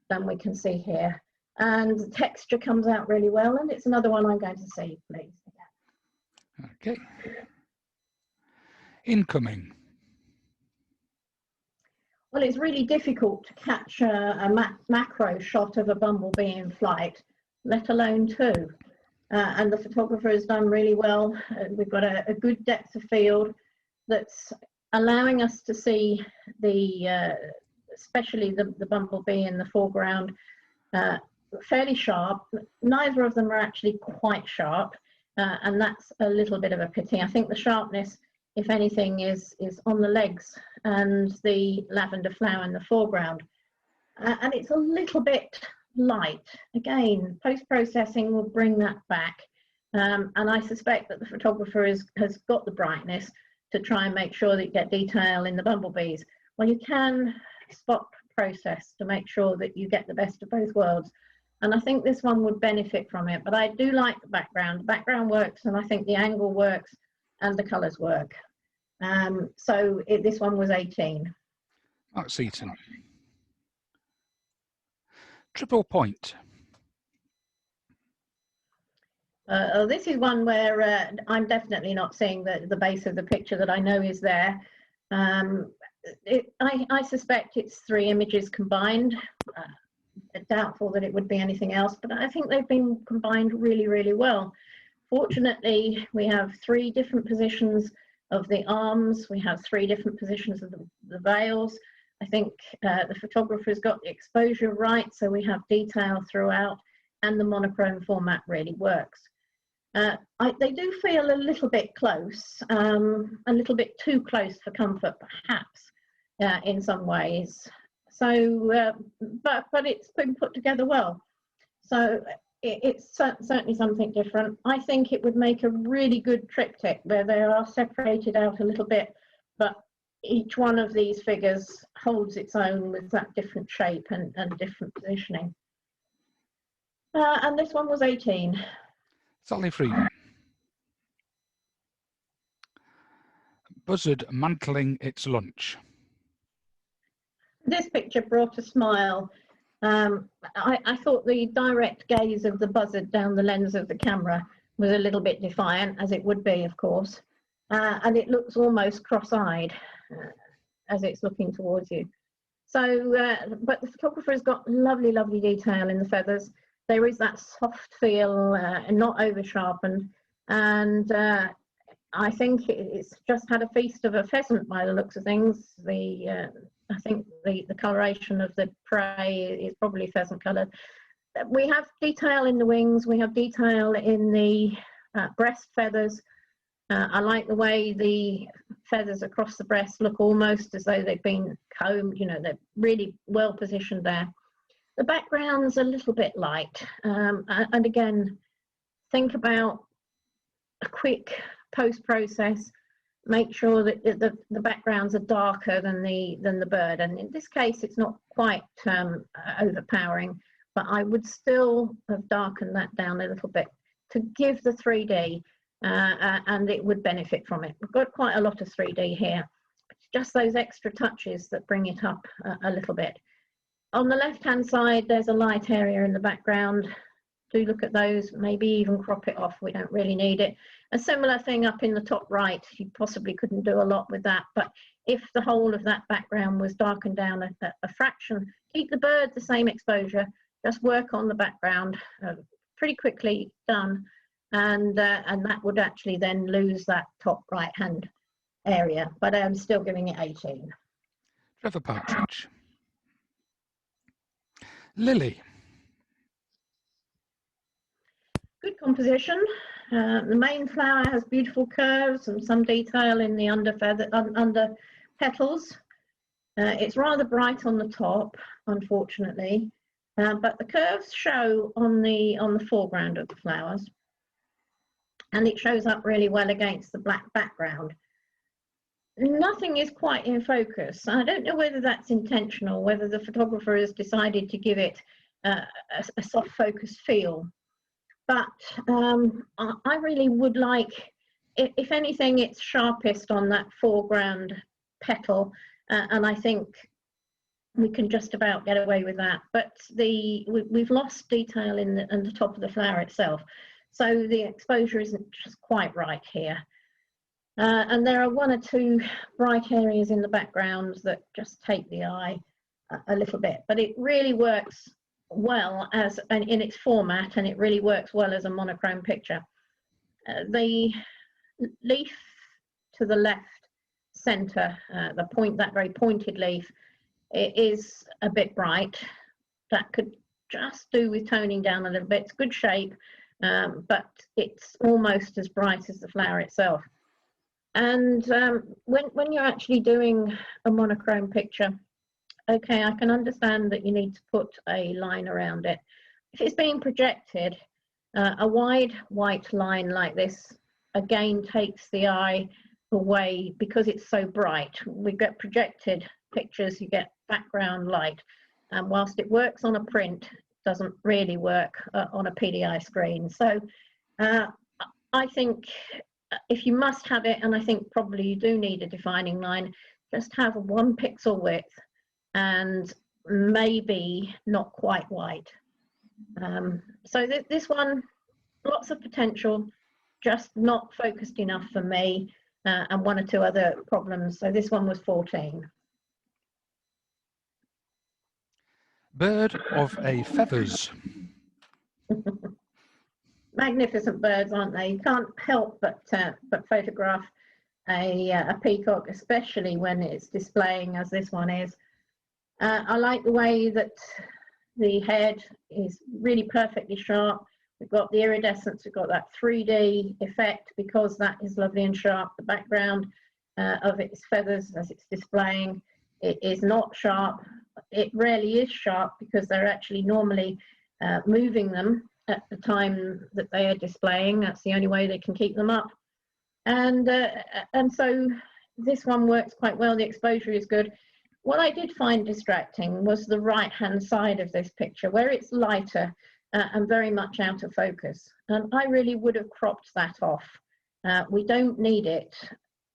than we can see here. And the texture comes out really well, and it's another one I'm going to see, please. Okay. Incoming. Well, it's really difficult to catch a macro shot of a bumblebee in flight, let alone two. And the photographer has done really well. We've got a good depth of field that's allowing us to see especially the bumblebee in the foreground, fairly sharp. Neither of them are actually quite sharp, and that's a little bit of a pity. I think the sharpness, if anything, is on the legs and the lavender flower in the foreground. And it's a little bit light. Again, post-processing will bring that back. And I suspect that the photographer has got the brightness to try and make sure that you get detail in the bumblebees. Well, you can spot process to make sure that you get the best of both worlds. And I think this one would benefit from it, but I do like the background. The background works, and I think the angle works and the colours work. So this one was 18. Mark Seaton. Triple point. This is one where I'm definitely not seeing the base of the picture that I know is there. I suspect it's 3 images combined. Doubtful that it would be anything else, but I think they've been combined really, really well. Fortunately, we have 3 different positions of the arms. We have 3 different positions of the veils. I think the photographer's got the exposure right, so we have detail throughout, and the monochrome format really works. They do feel a little bit close, a little bit too close for comfort, perhaps, in some ways. So, but it's been put together well. So it's certainly something different. I think it would make a really good triptych where they are separated out a little bit, but each one of these figures holds its own with that different shape and different positioning. And this one was 18. Sally Freeman. Buzzard mantling its lunch. This picture brought a smile. I thought the direct gaze of the buzzard down the lens of the camera was a little bit defiant, as it would be, of course. And it looks almost cross-eyed as it's looking towards you. So, but the photographer has got lovely, lovely detail in the feathers. There is that soft feel, not over-sharpened. And I think it's just had a feast of a pheasant by the looks of things. I think the coloration of the prey is probably pheasant coloured. We have detail in the wings. We have detail in the breast feathers. I like the way the feathers across the breast look almost as though they've been combed. You know, they're really well positioned there. The background's a little bit light. And again, think about a quick post-process. Make sure that the backgrounds are darker than the bird, and in this case it's not quite overpowering, but I would still have darkened that down a little bit to give the 3D, and it would benefit from it. We've got quite a lot of 3D here. It's just those extra touches that bring it up a little bit. On the left hand side there's a light area in the background. Do look at those, maybe even crop it off. We don't really need it. A similar thing up in the top right. You possibly couldn't do a lot with that, but if the whole of that background was darkened down a fraction, keep the bird the same exposure, just work on the background, pretty quickly done, and that would actually then lose that top right hand area, but I'm still giving it 18. Trevor Partridge. Lily. Good composition. The main flower has beautiful curves and some detail in the under petals. It's rather bright on the top, unfortunately, but the curves show on the foreground of the flowers, and it shows up really well against the black background. Nothing is quite in focus. I don't know whether that's intentional, whether the photographer has decided to give it a soft focus feel. But I really would like, if anything, it's sharpest on that foreground petal, and I think we can just about get away with that. But we've lost detail in the top of the flower itself, so the exposure isn't just quite right here. And there are 1 or 2 bright areas in the background that just take the eye a little bit, but it really works well as in its format, and it really works well as a monochrome picture. The leaf to the left center, that very pointed leaf, it is a bit bright. That could just do with toning down a little bit. It's good shape, but it's almost as bright as the flower itself. And when you're actually doing a monochrome picture, okay, I can understand that you need to put a line around it. If it's being projected, a wide white line like this, again, takes the eye away because it's so bright. We get projected pictures, you get background light. And whilst it works on a print, it doesn't really work on a PDI screen. So I think if you must have it, and I think probably you do need a defining line, just have a 1 pixel width and maybe not quite white. So this one, lots of potential, just not focused enough for me, and 1 or 2 other problems. So this one was 14. Bird of a feathers. Magnificent birds, aren't they? You can't help but photograph a peacock, especially when it's displaying as this one is. I like the way that the head is really perfectly sharp. We've got the iridescence, we've got that 3D effect because that is lovely and sharp. The background of its feathers as it's displaying, it is not sharp. It rarely is sharp because they're actually normally moving them at the time that they are displaying. That's the only way they can keep them up. And so this one works quite well. The exposure is good. What I did find distracting was the right-hand side of this picture, where it's lighter and very much out of focus. And I really would have cropped that off. We don't need it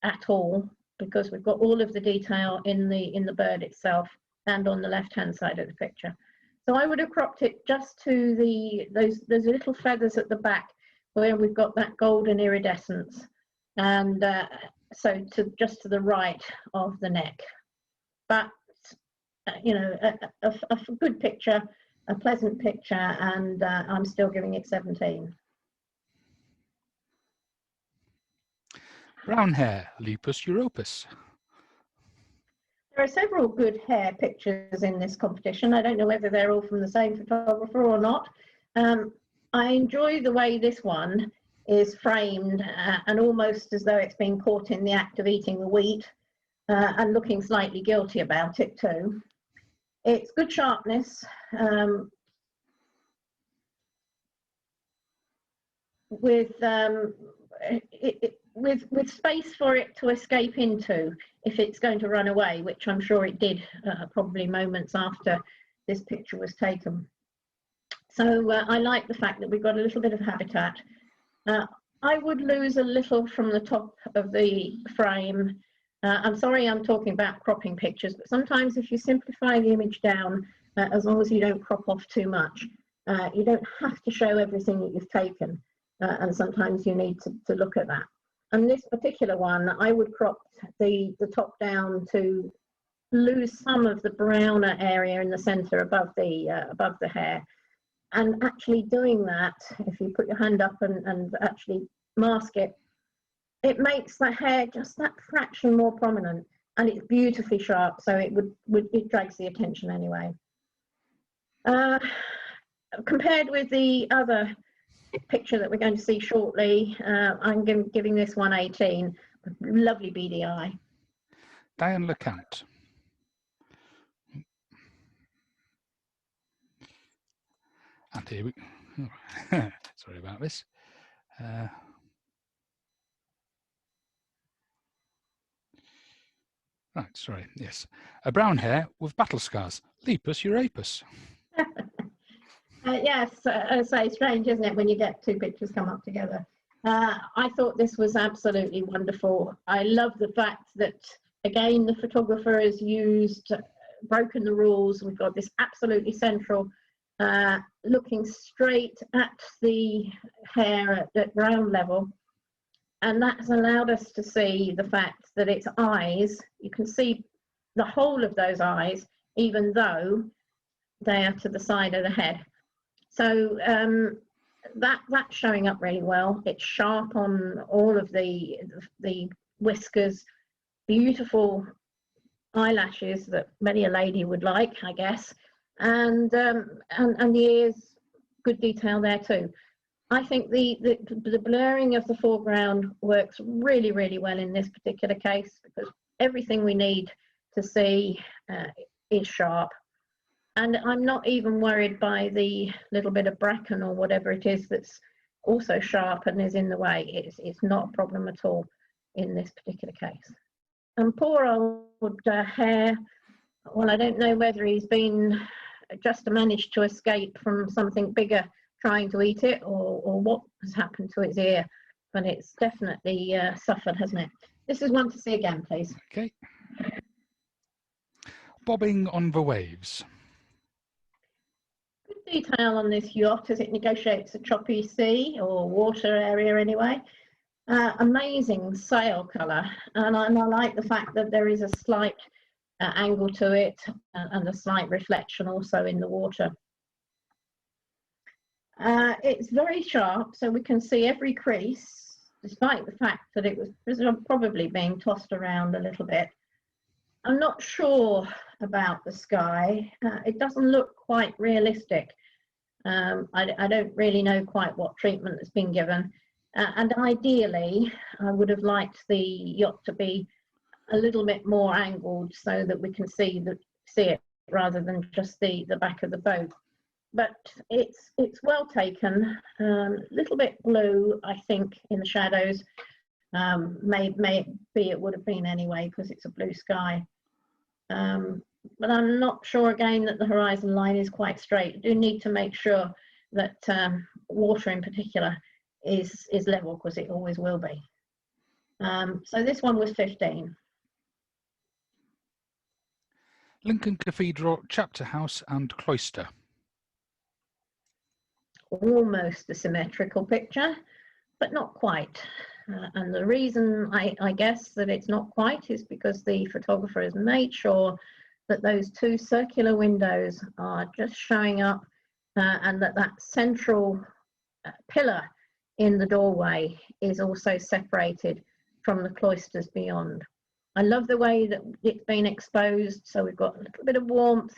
at all because we've got all of the detail in the bird itself and on the left-hand side of the picture. So I would have cropped it just to those little feathers at the back where we've got that golden iridescence, and so just to the right of the neck. But you know, a good picture, a pleasant picture, and I'm still giving it 17. Brown hair, Lepus europus. There are several good hair pictures in this competition. I don't know whether they're all from the same photographer or not. I enjoy the way this one is framed and almost as though it's been caught in the act of eating the wheat and looking slightly guilty about it too. It's good sharpness. With space for it to escape into if it's going to run away, which I'm sure it did probably moments after this picture was taken. So I like the fact that we've got a little bit of habitat. I would lose a little from the top of the frame. I'm sorry I'm talking about cropping pictures, but sometimes if you simplify the image down, as long as you don't crop off too much, you don't have to show everything that you've taken. And sometimes you need to look at that. And this particular one, I would crop the top down to lose some of the browner area in the center above the hair. And actually doing that, if you put your hand up and actually mask it, it makes the hair just that fraction more prominent, and it's beautifully sharp, so it drags the attention anyway. Compared with the other picture that we're going to see shortly, I'm giving this one 18. Lovely BDI. Diane LeCount. And here we go. Sorry about this. Right, sorry, yes. A brown hair with battle scars, Lepus europus. Yes, I say, strange, isn't it, when you get 2 pictures come up together. I thought this was absolutely wonderful. I love the fact that, again, the photographer has broken the rules. We've got this absolutely central, looking straight at the hair at ground level. And that's allowed us to see the fact that its eyes, you can see the whole of those eyes, even though they are to the side of the head. So that's showing up really well. It's sharp on all of the whiskers, beautiful eyelashes that many a lady would like, I guess, and the ears, good detail there too. I think the blurring of the foreground works really, really well in this particular case because everything we need to see is sharp. And I'm not even worried by the little bit of bracken or whatever it is that's also sharp and is in the way. It's not a problem at all in this particular case. And poor old hair, well, I don't know whether he's been just managed to escape from something bigger trying to eat it, or what has happened to its ear, but it's definitely suffered, hasn't it? This is one to see again, please. Okay. Bobbing on the waves. Good detail on this yacht as it negotiates a choppy sea or water area anyway. Amazing sail colour, and I like the fact that there is a slight angle to it and a slight reflection also in the water. It's very sharp, so we can see every crease, despite the fact that it was probably being tossed around a little bit. I'm not sure about the sky. It doesn't look quite realistic. I don't really know quite what treatment has been given. And ideally, I would have liked the yacht to be a little bit more angled so that we can see it rather than just the back of the boat. But it's well taken. Little bit blue, I think, in the shadows. Maybe it would have been anyway because it's a blue sky. But I'm not sure again that the horizon line is quite straight. You do need to make sure that water in particular is level, because it always will be. So this one was 15. Lincoln Cathedral, Chapter House and Cloister. Almost a symmetrical picture, but not quite. And the reason I guess that it's not quite is because the photographer has made sure that those two circular windows are just showing up, and that central pillar in the doorway is also separated from the cloisters beyond. I love the way that it's been exposed, so we've got a little bit of warmth,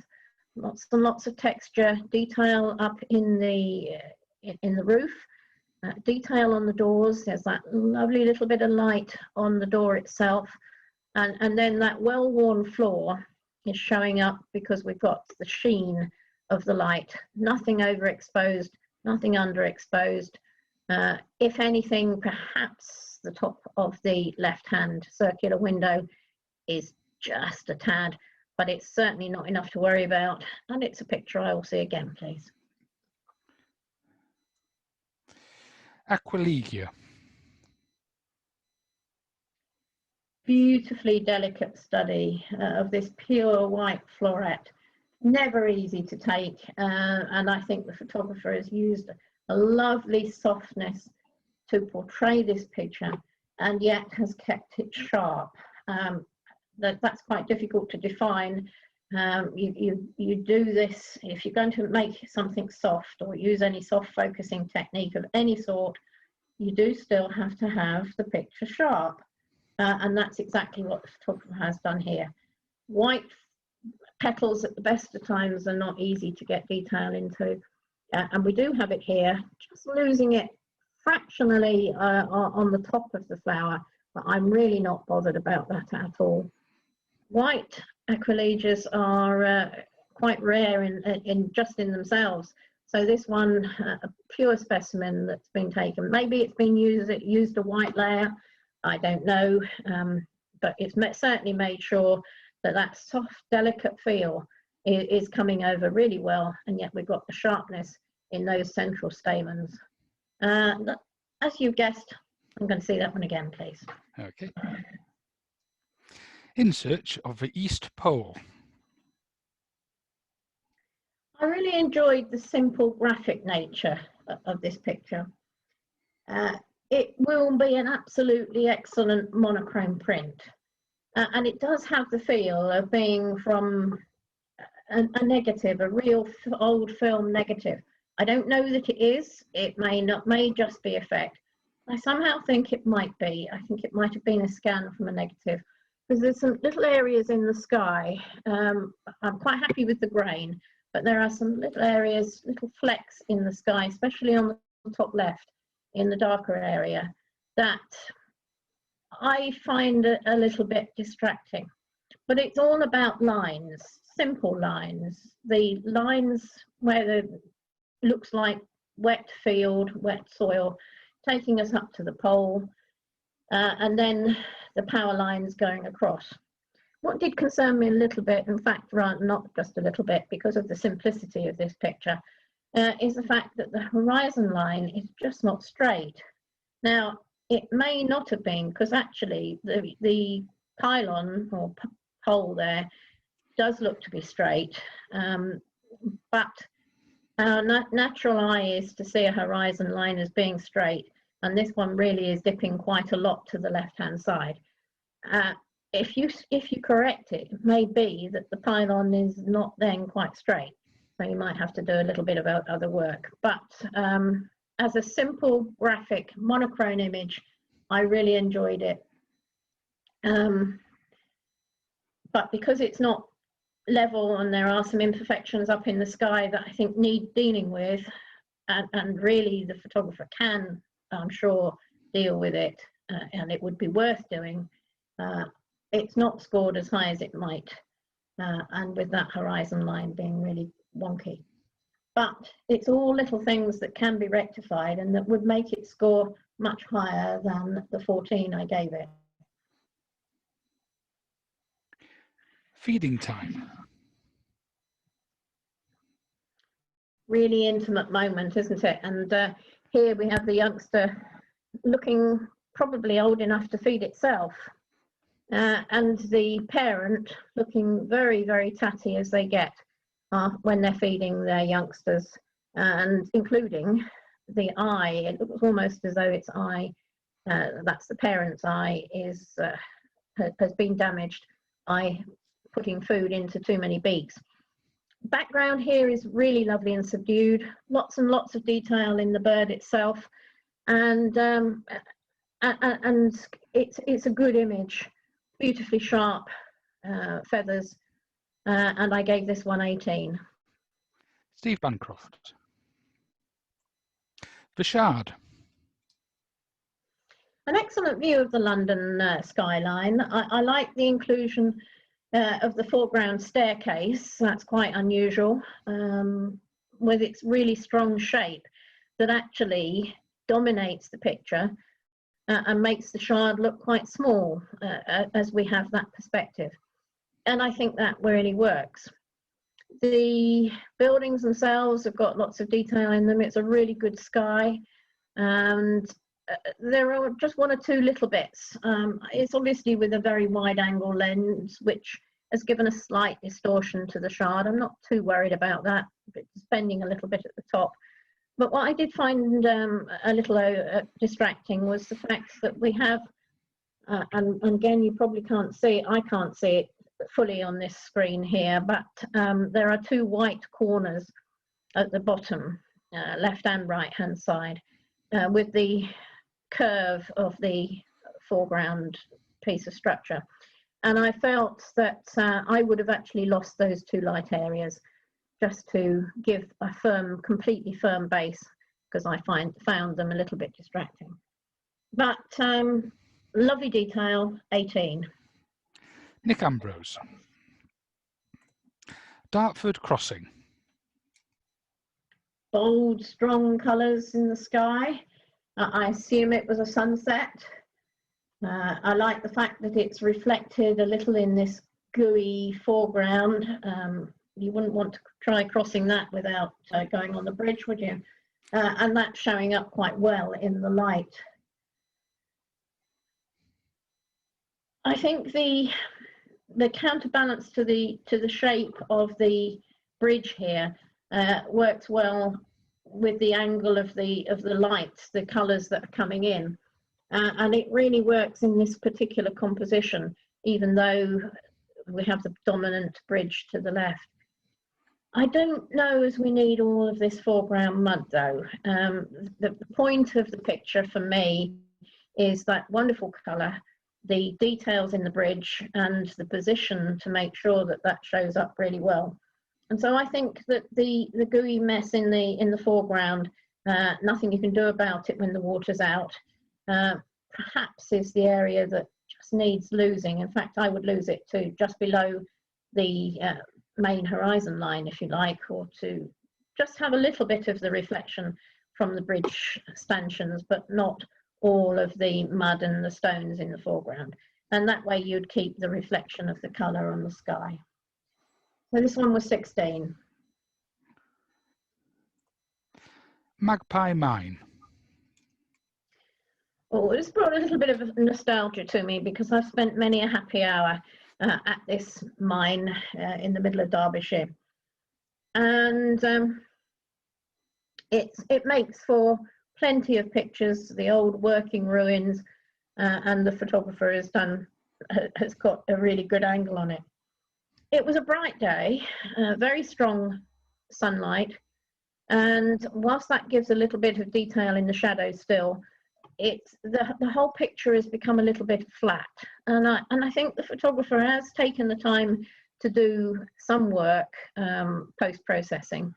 lots and lots of texture, detail up in the roof, detail on the doors. There's that lovely little bit of light on the door itself, and then that well-worn floor is showing up because we've got the sheen of the light. Nothing overexposed, nothing underexposed. If anything, perhaps the top of the left-hand circular window is just a tad, but it's certainly not enough to worry about. And it's a picture I will see again, please. Aquilegia. Beautifully delicate study of this pure white floret. Never easy to take, and I think the photographer has used a lovely softness to portray this picture, and yet has kept it sharp. That's quite difficult to define. You do this if you're going to make something soft or use any soft focusing technique of any sort. You do still have to have the picture sharp, and that's exactly what the photographer has done here. White petals at the best of times are not easy to get detail into, and we do have it here, just losing it fractionally on the top of the flower, but I'm really not bothered about that at all. White aquilegias are quite rare in themselves, so this one, a pure specimen that's been taken. Maybe it's been used a white layer, I don't know, but it's certainly made sure that soft, delicate feel is coming over really well, and yet we've got the sharpness in those central stamens. As you guessed, I'm going to see that one again, please. Okay. In Search of the East Pole. I really enjoyed the simple graphic nature of this picture. It will be an absolutely excellent monochrome print. And it does have the feel of being from a negative, a real old film negative. I don't know that it is. It may just be effect. I somehow think it might be. I think it might have been a scan from a negative, because there's some little areas in the sky. I'm quite happy with the grain, but there are some little areas, little flecks in the sky, especially on the top left, in the darker area, that I find a little bit distracting. But it's all about lines, simple lines. The lines where it looks like wet field, wet soil, taking us up to the pole, and then the power lines going across. What did concern me a little bit, in fact, not just a little bit, because of the simplicity of this picture, is the fact that the horizon line is just not straight. Now, it may not have been, because actually the pylon or pole there does look to be straight, but our natural eye is to see a horizon line as being straight, and this one really is dipping quite a lot to the left-hand side. If you correct it, it may be that the pylon is not then quite straight, so you might have to do a little bit of other work. But as a simple graphic monochrome image, I really enjoyed it. But because it's not level and there are some imperfections up in the sky that I think need dealing with, and really the photographer can, I'm sure, deal with it, and it would be worth doing. It's not scored as high as it might, and with that horizon line being really wonky. But it's all little things that can be rectified and that would make it score much higher than the 14 I gave it. Feeding time. Really intimate moment, isn't it? And here we have the youngster looking probably old enough to feed itself. And the parent looking very, very tatty as they get when they're feeding their youngsters, and including the eye. It looks almost as though its eye, that's the parent's eye, has been damaged by putting food into too many beaks. Background here is really lovely and subdued. Lots and lots of detail in the bird itself, and it's a good image. Beautifully sharp feathers, and I gave this one 18. Steve Bancroft. The Shard. An excellent view of the London skyline. I like the inclusion of the foreground staircase. That's quite unusual, with its really strong shape that actually dominates the picture and makes the Shard look quite small as we have that perspective. And I think that really works. The buildings themselves have got lots of detail in them. It's a really good sky. And there are just one or two little bits. It's obviously with a very wide angle lens, which has given a slight distortion to the Shard. I'm not too worried about that, but spending a little bit at the top. But what I did find a little distracting was the fact that we have, and again, you probably can't see it, I can't see it fully on this screen here, but there are two white corners at the bottom, left and right hand side, with the curve of the foreground piece of structure. And I felt that I would have actually lost those two light areas, just to give a firm, completely firm base, because I found them a little bit distracting. But lovely detail, 18. Nick Ambrose. Dartford Crossing. Bold, strong colours in the sky. I assume it was a sunset. I like the fact that it's reflected a little in this gooey foreground. You wouldn't want to try crossing that without going on the bridge, would you? And that's showing up quite well in the light. I think the counterbalance to the shape of the bridge here works well with the angle of the lights, the colours that are coming in, and it really works in this particular composition, even though we have the dominant bridge to the left. I don't know as we need all of this foreground mud though. The point of the picture for me is that wonderful colour, the details in the bridge, and the position to make sure that that shows up really well. And so I think that the gooey mess in the foreground, nothing you can do about it when the water's out, perhaps is the area that just needs losing. In fact, I would lose it to just below the main horizon line, if you like, or to just have a little bit of the reflection from the bridge stanchions, but not all of the mud and the stones in the foreground. and that way you'd keep the reflection of the colour on the sky. So this one was 16. Magpie Mine. Oh, it's brought a little bit of nostalgia to me because I've spent many a happy hour at this mine in the middle of Derbyshire, and it makes for plenty of pictures. The old working ruins, and the photographer has got a really good angle on it. It was a bright day, very strong sunlight, and whilst that gives a little bit of detail in the shadow still, it's the whole picture has become a little bit flat, and I think the photographer has taken the time to do some work post-processing,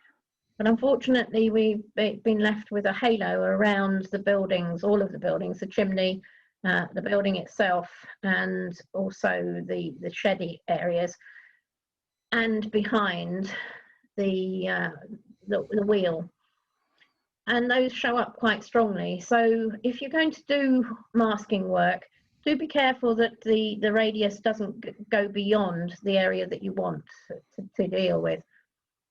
but unfortunately we've been left with a halo around the buildings, all of the buildings, the chimney, the building itself, and also the sheddy areas, and behind the wheel. And those show up quite strongly. So if you're going to do masking work, do be careful that the radius doesn't go beyond the area that you want to deal with.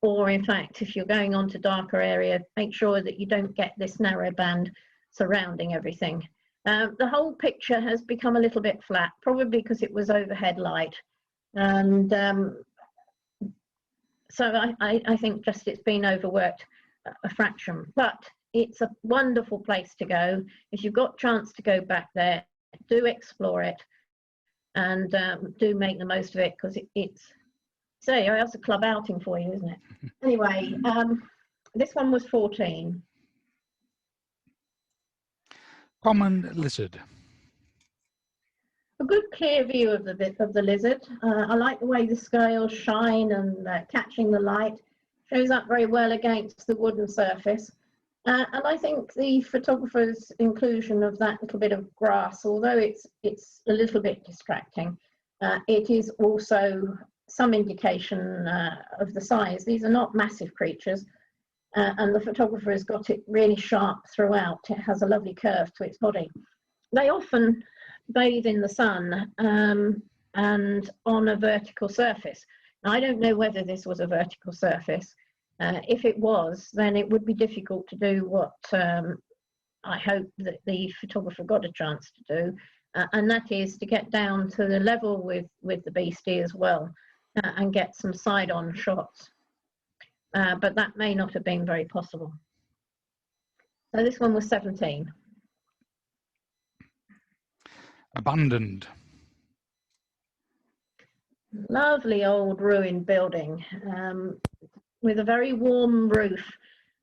Or in fact, if you're going on to darker area, make sure that you don't get this narrow band surrounding everything. The whole picture has become a little bit flat, probably because it was overhead light. And so I think just it's been overworked a fraction, but it's a wonderful place to go. If you've got a chance to go back there, do explore it, and do make the most of it, because it's a club outing for you, isn't it? Anyway, this one was 14. Common lizard. A good clear view of the lizard. I like the way the scales shine and catching the light. Shows up very well against the wooden surface. And I think the photographer's inclusion of that little bit of grass, although it's a little bit distracting, it is also some indication of the size. These are not massive creatures, and the photographer has got it really sharp throughout. It has a lovely curve to its body. They often bathe in the sun and on a vertical surface. Now, I don't know whether this was a vertical surface. If it was, then it would be difficult to do what I hope that the photographer got a chance to do, and that is to get down to the level with the beastie as well, and get some side-on shots. But that may not have been very possible. So this one was 17. Abandoned. Lovely old ruined building with a very warm roof,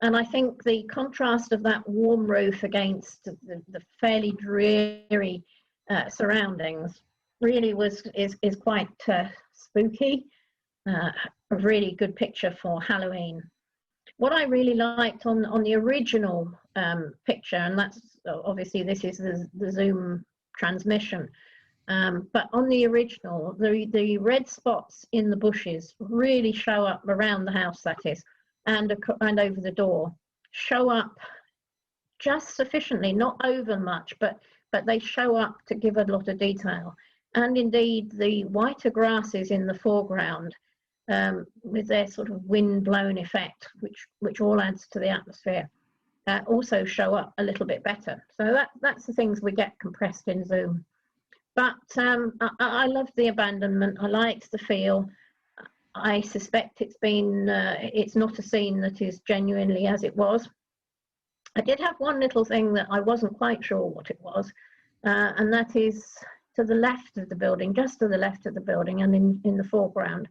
and I think the contrast of that warm roof against the fairly dreary surroundings really is quite spooky. A really good picture for Halloween. What I really liked on the original picture, and that's obviously this is the Zoom transmission, but on the original, the red spots in the bushes really show up around the house, that is, and over the door, show up just sufficiently, not over much, but they show up to give a lot of detail. And indeed, the whiter grasses in the foreground, with their sort of wind-blown effect, which all adds to the atmosphere, also show up a little bit better. So that's the things we get compressed in Zoom. But I loved the abandonment. I liked the feel. I suspect it's not a scene that is genuinely as it was. I did have one little thing that I wasn't quite sure what it was, and that is to the left of the building, just to the left of the building, and in the foreground.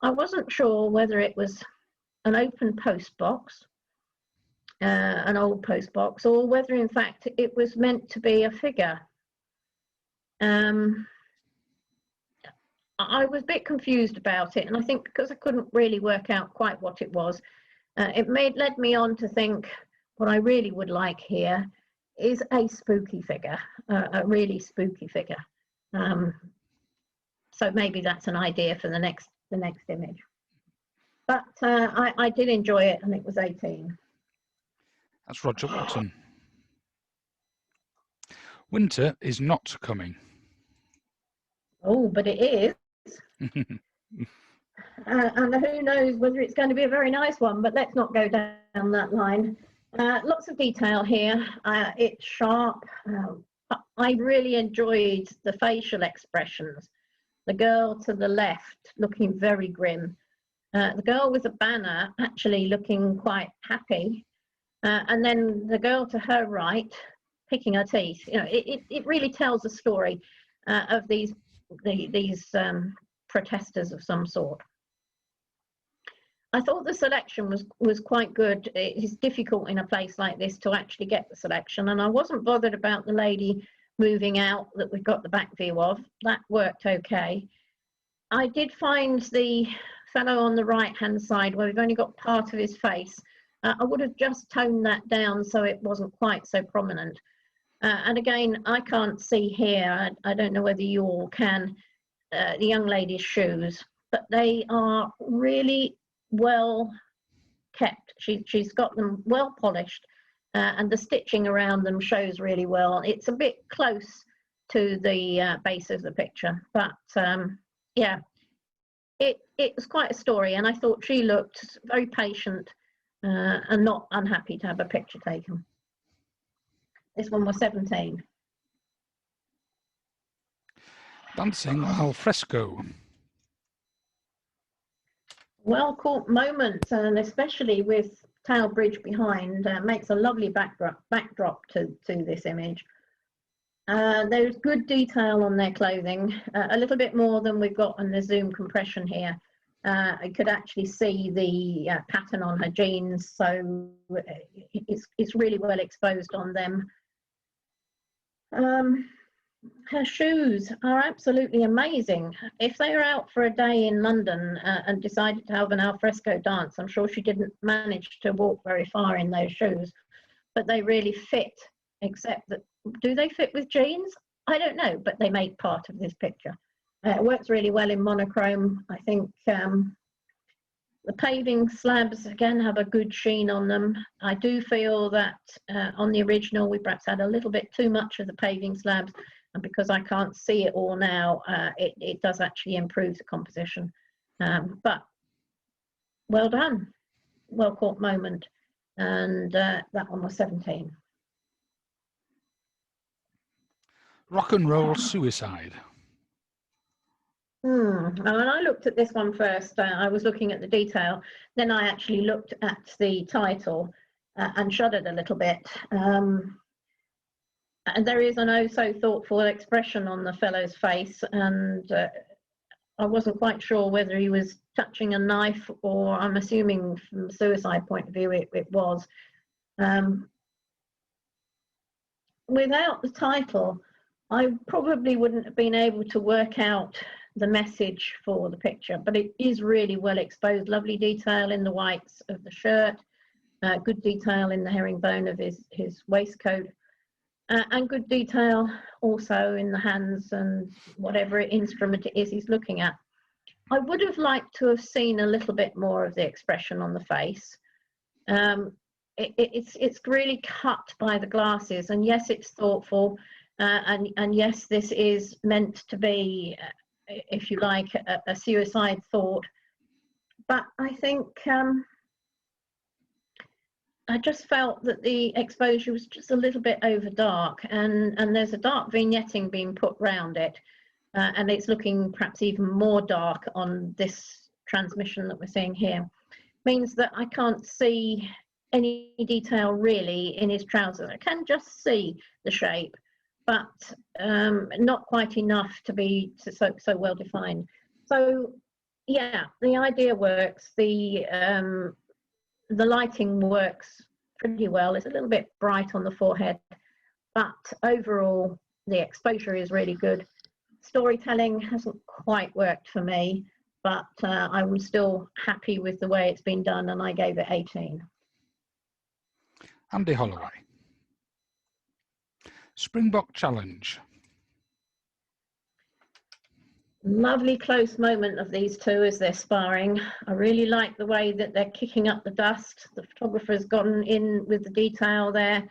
I wasn't sure whether it was an open post box, an old post box, or whether in fact it was meant to be a figure. I was a bit confused about it, and I think because I couldn't really work out quite what it was, it led me on to think what I really would like here is a spooky figure, a really spooky figure. So maybe that's an idea for the next image. But I did enjoy it, and it was 18. That's Roger Watson. Winter is not coming. Oh, but it is. And who knows whether it's going to be a very nice one, but let's not go down that line. Lots of detail here. It's sharp. I really enjoyed the facial expressions. The girl to the left looking very grim. The girl with the banner actually looking quite happy. And then the girl to her right picking her teeth. You know, it really tells a story of these protesters of some sort. I thought the selection was quite good. It is difficult in a place like this to actually get the selection, and I wasn't bothered about the lady moving out that we've got the back view of. That worked okay. I did find the fellow on the right hand side where we've only got part of his face. I would have just toned that down so it wasn't quite so prominent. And again, I can't see here, I don't know whether you all can, the young lady's shoes, but they are really well kept. She's got them well polished, and the stitching around them shows really well. It's a bit close to the base of the picture, but yeah, it was quite a story, and I thought she looked very patient and not unhappy to have a picture taken. This one was 17. Dancing al fresco. Well caught moment, and especially with Tower Bridge behind, makes a lovely backdrop to this image. There's good detail on their clothing, a little bit more than we've got on the zoom compression here. I could actually see the pattern on her jeans, so it's really well exposed on them. Her shoes are absolutely amazing. If they were out for a day in London and decided to have an alfresco dance, I'm sure she didn't manage to walk very far in those shoes, but they really fit, except that, do they fit with jeans? I don't know, but they make part of this picture. It works really well in monochrome. I think the paving slabs, again, have a good sheen on them. I do feel that on the original, we perhaps had a little bit too much of the paving slabs, and because I can't see it all now, it does actually improve the composition. But well done, well caught moment. And that one was 17. Rock and roll suicide. And when I looked at this one first, I was looking at the detail. Then I actually looked at the title and shuddered a little bit. And there is an oh so thoughtful expression on the fellow's face, and I wasn't quite sure whether he was touching a knife, or I'm assuming from a suicide point of view it was. Without the title, I probably wouldn't have been able to work out the message for the picture, but it is really well exposed. Lovely detail in the whites of the shirt, good detail in the herringbone of his waistcoat, and good detail also in the hands and whatever instrument it is he's looking at. I would have liked to have seen a little bit more of the expression on the face. It's really cut by the glasses, and yes, it's thoughtful, and yes, this is meant to be, if you like, a suicide thought. But I think I just felt that the exposure was just a little bit over dark, and there's a dark vignetting being put round it, and it's looking perhaps even more dark on this transmission that we're seeing here. Means that I can't see any detail really in his trousers. I can just see the shape, but not quite enough to be so well defined. So yeah, the idea works. The lighting works pretty well. It's a little bit bright on the forehead, but overall the exposure is really good. Storytelling hasn't quite worked for me, but I was still happy with the way it's been done, and I gave it 18. Andy Holloway. Springbok Challenge. Lovely close moment of these two as they're sparring. I really like the way that they're kicking up the dust. The photographer's gotten in with the detail there.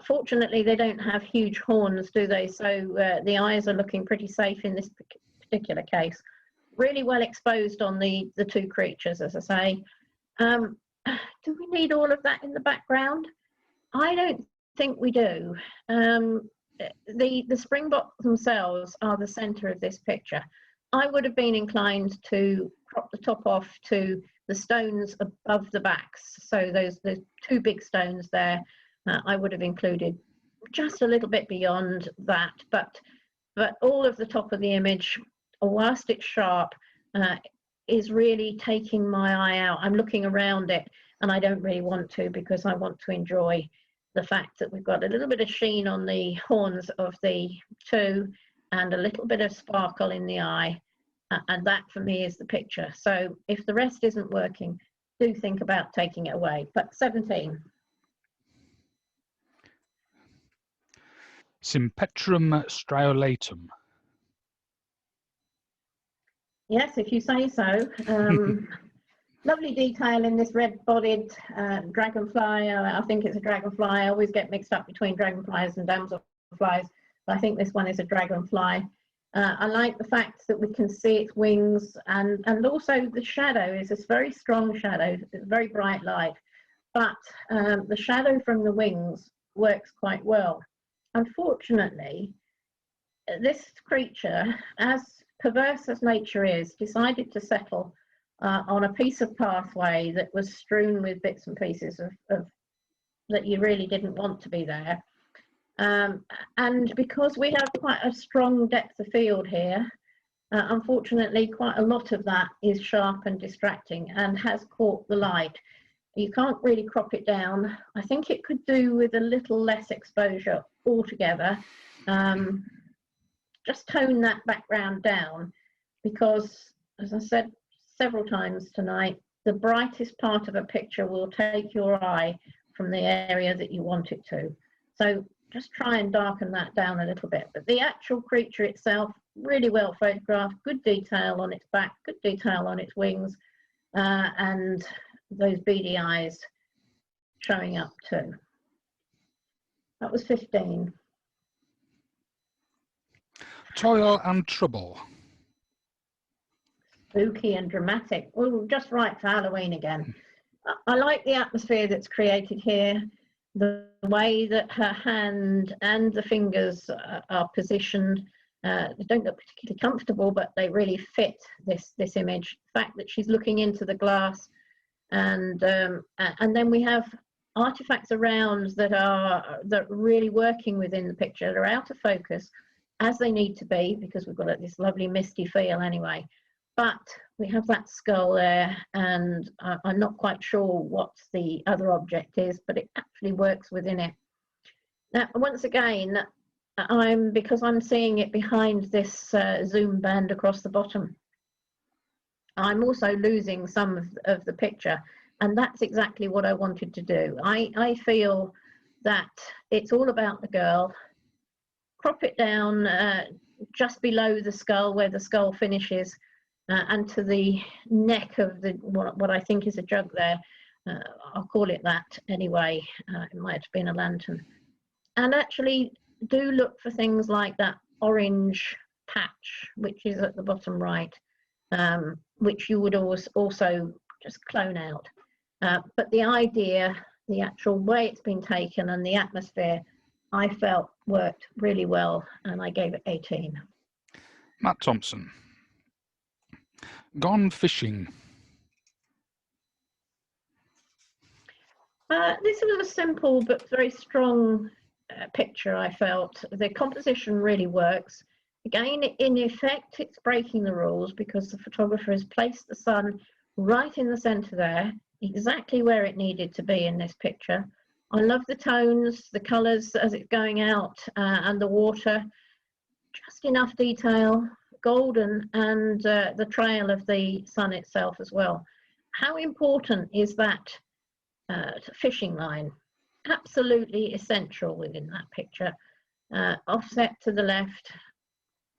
Fortunately, they don't have huge horns, do they? So the eyes are looking pretty safe in this particular case. Really well exposed on the two creatures, as I say. Do we need all of that in the background? I don't think we do. The springboks themselves are the centre of this picture. I would have been inclined to crop the top off to the stones above the backs. So those two big stones there, I would have included just a little bit beyond that. But all of the top of the image, whilst it's sharp, is really taking my eye out. I'm looking around it, and I don't really want to, because I want to enjoy the fact that we've got a little bit of sheen on the horns of the two and a little bit of sparkle in the eye, and that for me is the picture. So if the rest isn't working, do think about taking it away. But 17. Sympetrum striolatum. Yes, if you say so. Lovely detail in this red-bodied dragonfly. I think it's a dragonfly. I always get mixed up between dragonflies and damselflies, but I think this one is a dragonfly. I like the fact that we can see its wings, and also the shadow is this very strong shadow, very bright light, but the shadow from the wings works quite well. Unfortunately, this creature, as perverse as nature is, decided to settle on a piece of pathway that was strewn with bits and pieces of that you really didn't want to be there. And because we have quite a strong depth of field here, unfortunately, quite a lot of that is sharp and distracting and has caught the light. You can't really crop it down. I think it could do with a little less exposure altogether. Just tone that background down, because, as I said several times tonight, the brightest part of a picture will take your eye from the area that you want it to. So just try and darken that down a little bit. But the actual creature itself, really well photographed, good detail on its back, good detail on its wings, and those beady eyes showing up too. That was 15. Toil and trouble. Spooky and dramatic. Oh, just right for Halloween again. I like the atmosphere that's created here, the way that her hand and the fingers are positioned. They don't look particularly comfortable, but they really fit this image. The fact that she's looking into the glass, and then we have artifacts around that are really working within the picture. They're out of focus, as they need to be, because we've got this lovely misty feel anyway. But we have that skull there, and I'm not quite sure what the other object is, but it actually works within it. Now, once again, because I'm seeing it behind this zoom band across the bottom, I'm also losing some of the picture, and that's exactly what I wanted to do. I feel that it's all about the girl. Crop it down just below the skull, where the skull finishes, and to the neck of the what I think is a jug there. I'll call it that anyway. It might have been a lantern. And actually do look for things like that orange patch, which is at the bottom right, which you would also just clone out. But the idea, the actual way it's been taken, and the atmosphere, I felt worked really well, and I gave it 18. Matt Thompson. Gone fishing. This was a simple but very strong picture, I felt. The composition really works. Again, in effect, it's breaking the rules, because the photographer has placed the sun right in the center there, exactly where it needed to be in this picture. I love the tones, the colors as it's going out, and the water. Just enough detail, golden, and the trail of the sun itself as well. How important is that fishing line? Absolutely essential within that picture. Offset to the left,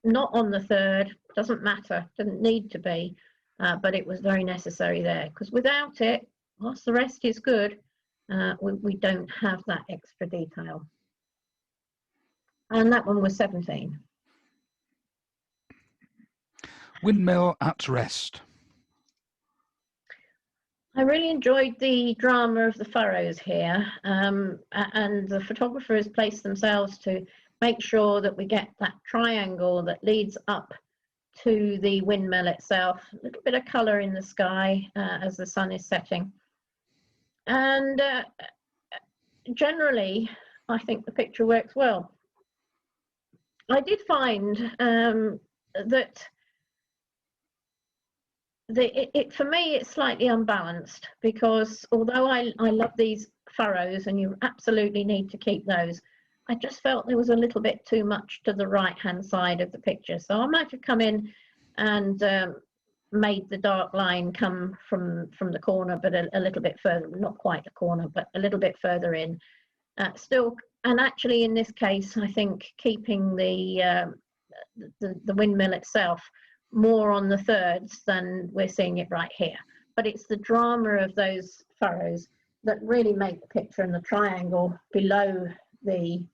not on the third, doesn't matter, doesn't need to be, but it was very necessary there, because without it, whilst the rest is good, we don't have that extra detail. And that one was 17. Windmill at rest. I really enjoyed the drama of the furrows here, and the photographers placed themselves to make sure that we get that triangle that leads up to the windmill itself. A little bit of colour in the sky as the sun is setting. And generally, I think the picture works well. I did find that for me it's slightly unbalanced, because although I love these furrows and you absolutely need to keep those, I just felt there was a little bit too much to the right hand side of the picture. So I might have come in and made the dark line come from the corner, but a little bit further, not quite the corner, but a little bit further in. Still, and actually in this case, I think keeping the windmill itself more on the thirds than we're seeing it right here. But it's the drama of those furrows that really make the picture, and the triangle below the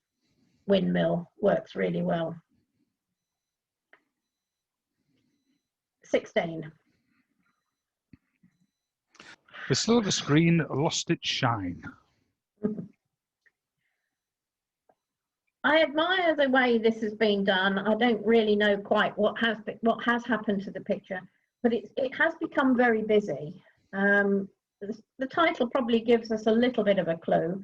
windmill works really well. 16. The silver screen lost its shine. I admire the way this has been done. I don't really know quite what has happened to the picture, but it has become very busy. The title probably gives us a little bit of a clue,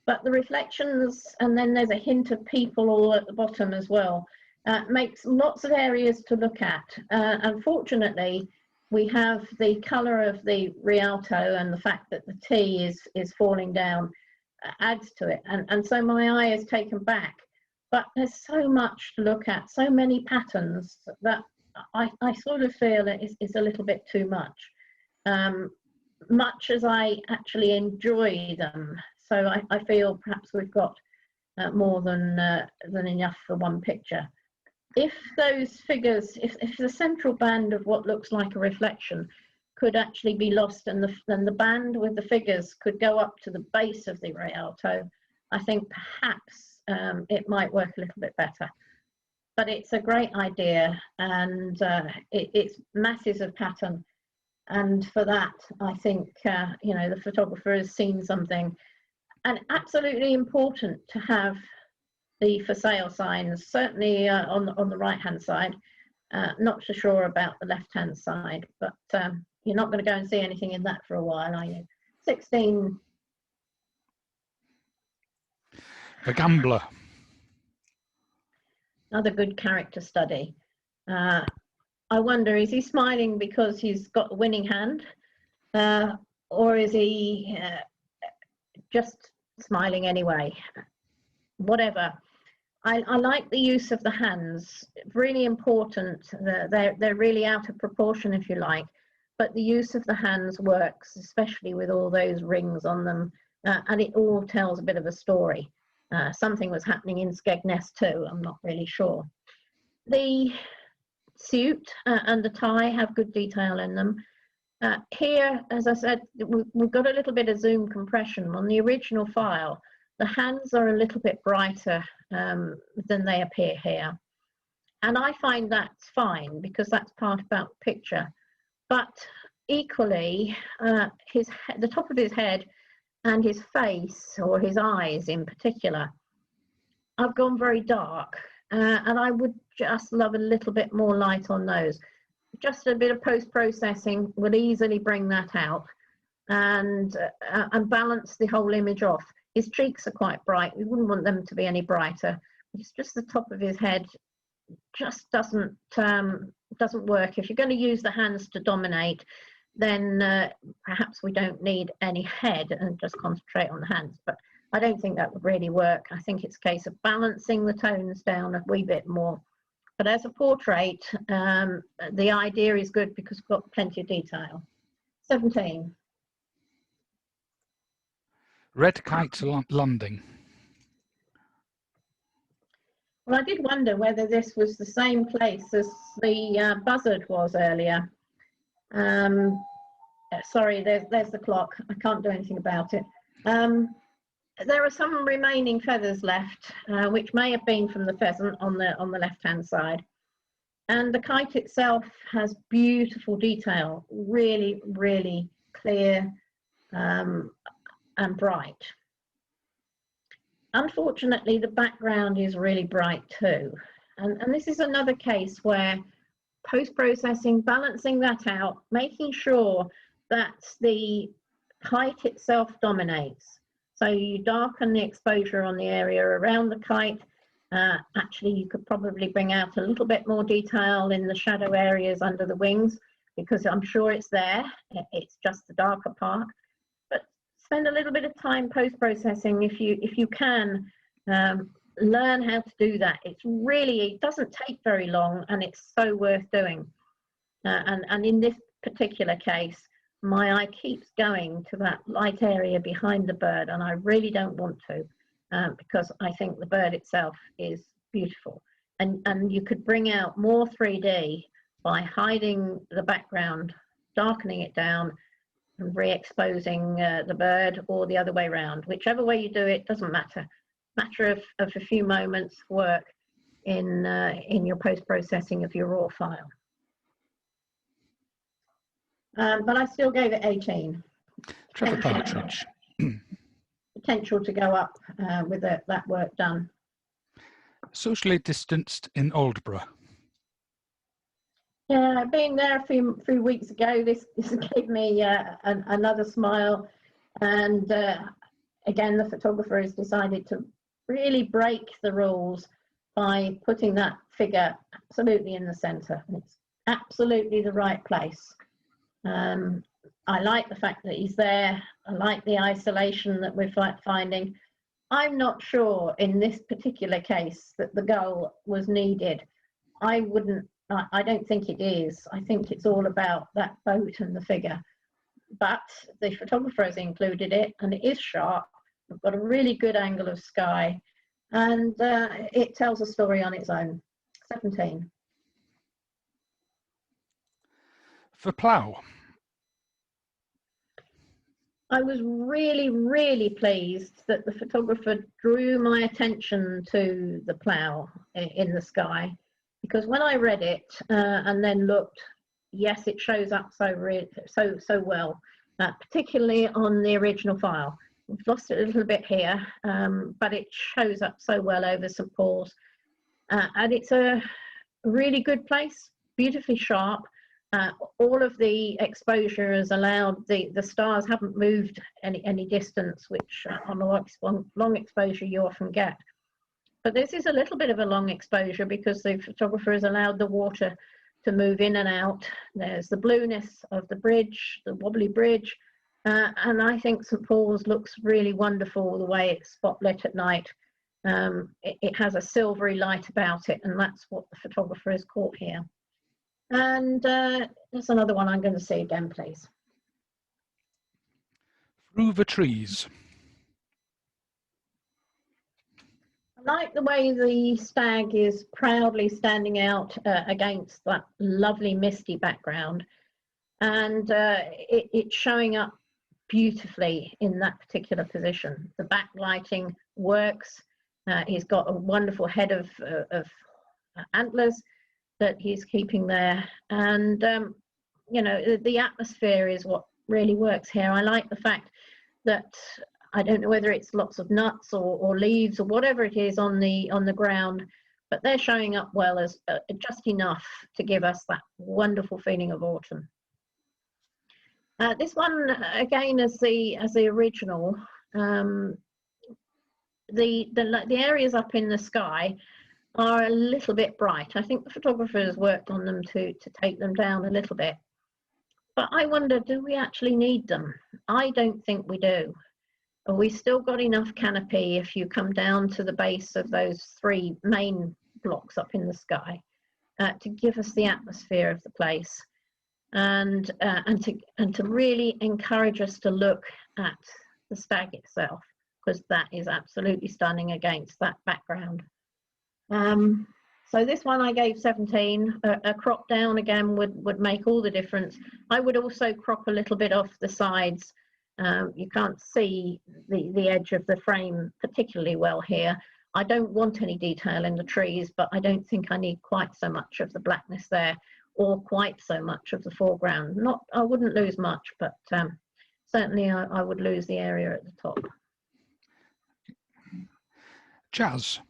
but the reflections, and then there's a hint of people all at the bottom as well, makes lots of areas to look at. Unfortunately, we have the colour of the Rialto, and the fact that the T is falling down adds to it, and so my eye is taken back. But there's so much to look at, so many patterns, that I sort of feel it's a little bit too much. Much as I actually enjoy them, so I feel perhaps we've got more than enough for one picture. If those figures, if the central band of what looks like a reflection could actually be lost, and the band with the figures could go up to the base of the Rialto, I think perhaps it might work a little bit better. But it's a great idea, and it's masses of pattern, and for that I think you know, the photographer has seen something. And absolutely important to have the for sale signs, certainly on the right hand side. Not so sure about the left hand side, but you're not going to go and see anything in that for a while, are you? 16. The Gambler. Another good character study. I wonder, is he smiling because he's got the winning hand, or is he just smiling anyway? Whatever. I like the use of the hands, really important. They're really out of proportion, if you like, but the use of the hands works, especially with all those rings on them, and it all tells a bit of a story. Something was happening in Skegness too, I'm not really sure. The suit and the tie have good detail in them. Here, as I said, we've got a little bit of zoom compression. On the original file, the hands are a little bit brighter than they appear here. And I find that's fine, because that's part about the picture. But equally, the top of his head and his face, or his eyes in particular, I've gone very dark. And I would just love a little bit more light on those. Just a bit of post-processing will easily bring that out and balance the whole image off. His cheeks are quite bright. We wouldn't want them to be any brighter. It's just the top of his head just doesn't work. If you're going to use the hands to dominate, then perhaps we don't need any head and just concentrate on the hands. But I don't think that would really work. I think it's a case of balancing the tones down a wee bit more. But as a portrait, the idea is good because we've got plenty of detail. 17. Red Kite Landing. Well, I did wonder whether this was the same place as the buzzard was earlier. Sorry, there's the clock. I can't do anything about it. There are some remaining feathers left, which may have been from the pheasant on the left-hand side. And the kite itself has beautiful detail, really, really clear and bright. Unfortunately, the background is really bright too. And this is another case where post-processing, balancing that out, making sure that the kite itself dominates. So you darken the exposure on the area around the kite. Actually, you could probably bring out a little bit more detail in the shadow areas under the wings, because I'm sure it's there. It's just the darker part. But spend a little bit of time post-processing if you can. Learn how to do that. It doesn't take very long, and it's so worth doing. And in this particular case, my eye keeps going to that light area behind the bird, and I really don't want to, because I think the bird itself is beautiful. And you could bring out more 3D by hiding the background, darkening it down, and re-exposing the bird, or the other way around. Whichever way you do it, doesn't matter. Matter of a few moments work in your post-processing of your raw file. But I still gave it 18. Trevor Partridge. Potential to go up with that work done. Socially distanced in Aldborough. Yeah, being there a few weeks ago, this gave me another smile. And again, the photographer has decided to really break the rules by putting that figure absolutely in the center. It's absolutely the right place. I like the fact that he's there. I like the isolation that we're finding. I'm not sure in this particular case that the gull was needed. I don't think it is. I think it's all about that boat and the figure. But the photographer has included it, and it is sharp. We've got a really good angle of sky, and it tells a story on its own. 17. For plough. I was really, really pleased that the photographer drew my attention to the plough in the sky, because when I read it and then looked, yes, it shows up so well, particularly on the original file. We've lost it a little bit here, but it shows up so well over St. Paul's. And it's a really good place, beautifully sharp. All of the exposure has allowed, the stars haven't moved any distance, which on a long exposure you often get. But this is a little bit of a long exposure because the photographer has allowed the water to move in and out. There's the blueness of the bridge, the wobbly bridge, and I think St. Paul's looks really wonderful the way it's spotlit at night. It has a silvery light about it, and that's what the photographer has caught here. And that's another one I'm going to see again, please. Through the trees. I like the way the stag is proudly standing out against that lovely misty background, and it's showing up beautifully in that particular position. The backlighting works. He's got a wonderful head of antlers that he's keeping there, and you know, the atmosphere is what really works here. I like the fact that, I don't know whether it's lots of nuts or leaves or whatever it is on the ground, but they're showing up well as just enough to give us that wonderful feeling of autumn. This one again, as the original, the areas up in the sky are a little bit bright. I think the photographer has worked on them to take them down a little bit. But I wonder, do we actually need them? I don't think we do. We still got enough canopy if you come down to the base of those 3 main blocks up in the sky to give us the atmosphere of the place, and to really encourage us to look at the stag itself, because that is absolutely stunning against that background. So this one I gave 17. A crop down again would make all the difference. I would also crop a little bit off the sides You can't see the edge of the frame particularly well here. I don't want any detail in the trees, but I don't think I need quite so much of the blackness there, or quite so much of the foreground. I wouldn't lose much, but certainly I would lose the area at the top. Jazz.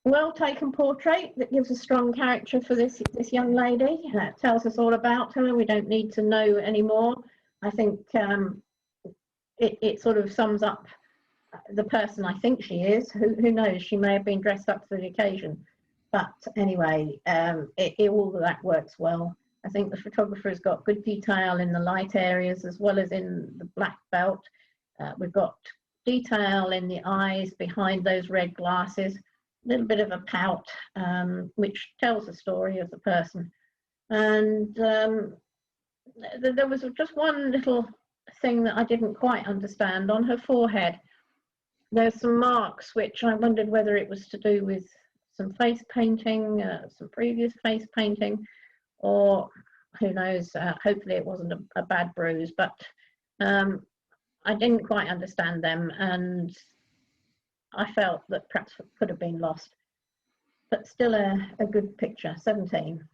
Well taken portrait that gives a strong character for this young lady. It tells us all about her. We don't need to know any more. I think it sort of sums up the person I think she is. Who knows? She may have been dressed up for the occasion. But anyway, all of that works well. I think the photographer has got good detail in the light areas as well as in the black belt. We've got detail in the eyes behind those red glasses, a little bit of a pout, which tells the story of the person. And there was just one little thing that I didn't quite understand. On her forehead, there's some marks, which I wondered whether it was to do with some face painting, some previous face painting, or who knows, hopefully it wasn't a bad bruise, but I didn't quite understand them, and I felt that perhaps it could have been lost, but still a good picture. 17.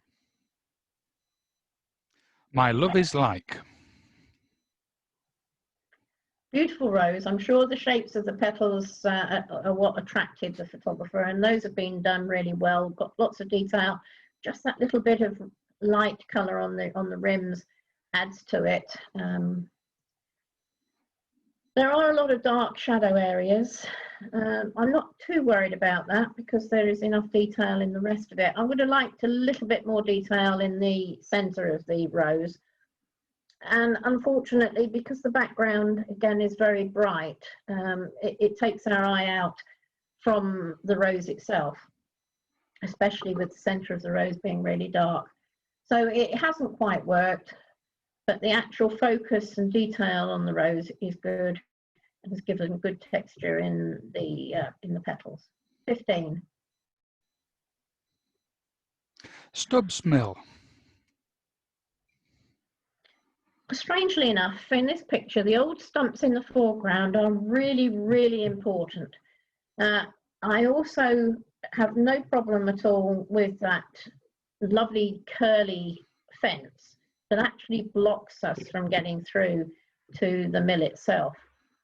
My Love Is Like. Beautiful rose. I'm sure the shapes of the petals are what attracted the photographer, and those have been done really well. Got lots of detail. Just that little bit of light colour on the rims adds to it. There are a lot of dark shadow areas. I'm not too worried about that because there is enough detail in the rest of it. I would have liked a little bit more detail in the centre of the rose. And unfortunately, because the background again is very bright, it takes our eye out from the rose itself, especially with the centre of the rose being really dark. So it hasn't quite worked, but the actual focus and detail on the rose is good and has given good texture in the petals. 15. Stubbs Mill. Strangely enough, in this picture, the old stumps in the foreground are really, really important. I also have no problem at all with that lovely curly fence that actually blocks us from getting through to the mill itself.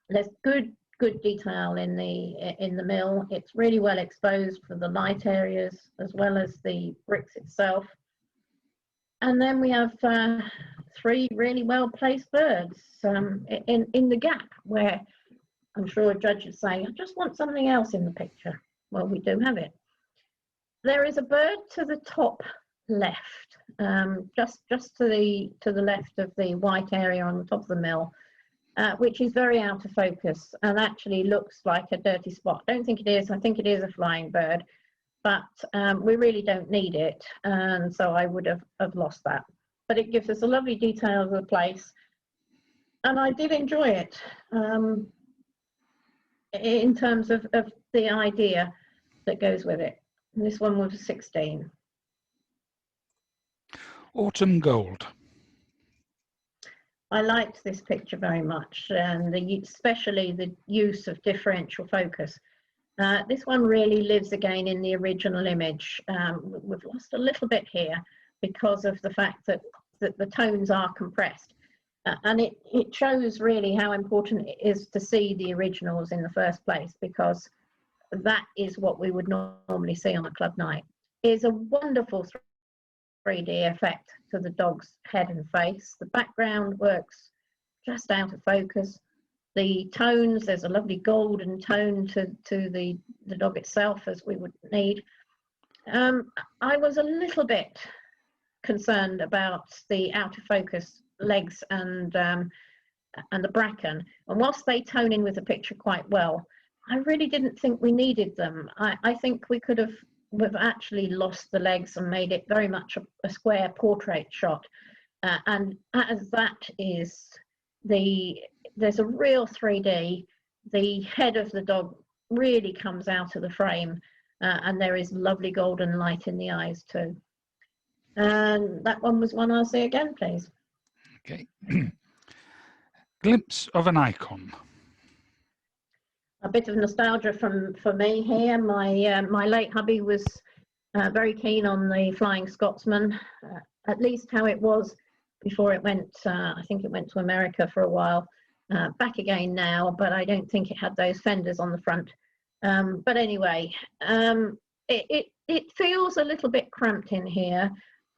There's good detail in the mill. It's really well exposed for the light areas as well as the bricks itself. And then we have 3 really well placed birds in the gap where I'm sure a judge would say, I just want something else in the picture. Well, we do have it. There is a bird to the top left, just to the left of the white area on the top of the mill, which is very out of focus and actually looks like a dirty spot. I don't think it is. I think it is a flying bird, but we really don't need it, and so I would have lost that. But it gives us a lovely detail of the place, and I did enjoy it in terms of the idea that goes with it. And this one was a 16. Autumn Gold. I liked this picture very much, and especially the use of differential focus. This one really lives again in the original image. We've lost a little bit here because of the fact that the tones are compressed. And it shows really how important it is to see the originals in the first place, because that is what we would normally see on a club night. It's a wonderful 3D effect to the dog's head and face. The background works just out of focus. The tones, there's a lovely golden tone to the dog itself, as we would need. I was a little bit concerned about the out of focus legs and the bracken, and whilst they tone in with the picture quite well, I really didn't think we needed them. I think we could have actually lost the legs and made it very much a square portrait shot, and as that is there's a real 3D. The head of the dog really comes out of the frame, and there is lovely golden light in the eyes too. And that one was one I'll see again, please. Okay. Glimpse of an icon. A bit of nostalgia for me here. My late hubby was very keen on the Flying Scotsman, at least how it was before it went, I think it went to America for a while. Back again now, but I don't think it had those fenders on the front. But anyway, it feels a little bit cramped in here.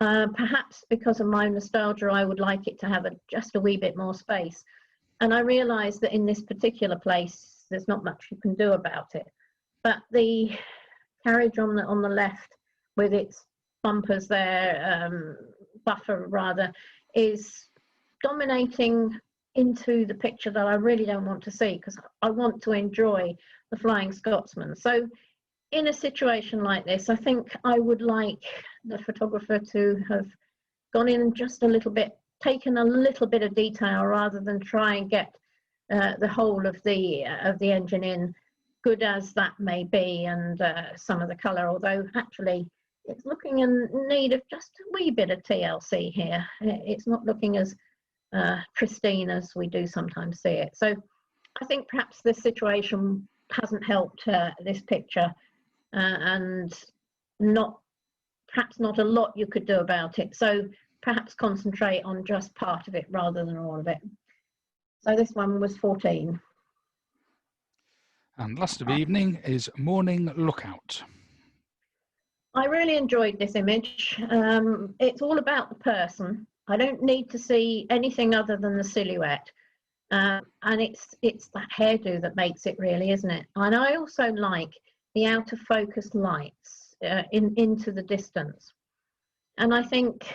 Perhaps because of my nostalgia, I would like it to have just a wee bit more space. And I realise that in this particular place, there's not much you can do about it. But the carriage on the left, with its bumpers there, buffer rather, is dominating into the picture that I really don't want to see, because I want to enjoy the Flying Scotsman. So in a situation like this, I think I would like the photographer to have gone in just a little bit, taken a little bit of detail, rather than try and get the whole of the engine in, good as that may be, and some of the colour, although actually it's looking in need of just a wee bit of TLC here. It's not looking as pristine as we do sometimes see it. So I think perhaps this situation hasn't helped this picture, and perhaps not a lot you could do about it. So perhaps concentrate on just part of it rather than all of it. So this one was 14. And last of evening is Morning Lookout. I really enjoyed this image. It's all about the person. I don't need to see anything other than the silhouette. And it's that hairdo that makes it, really, isn't it? And I also like the out of focus lights into the distance. And I think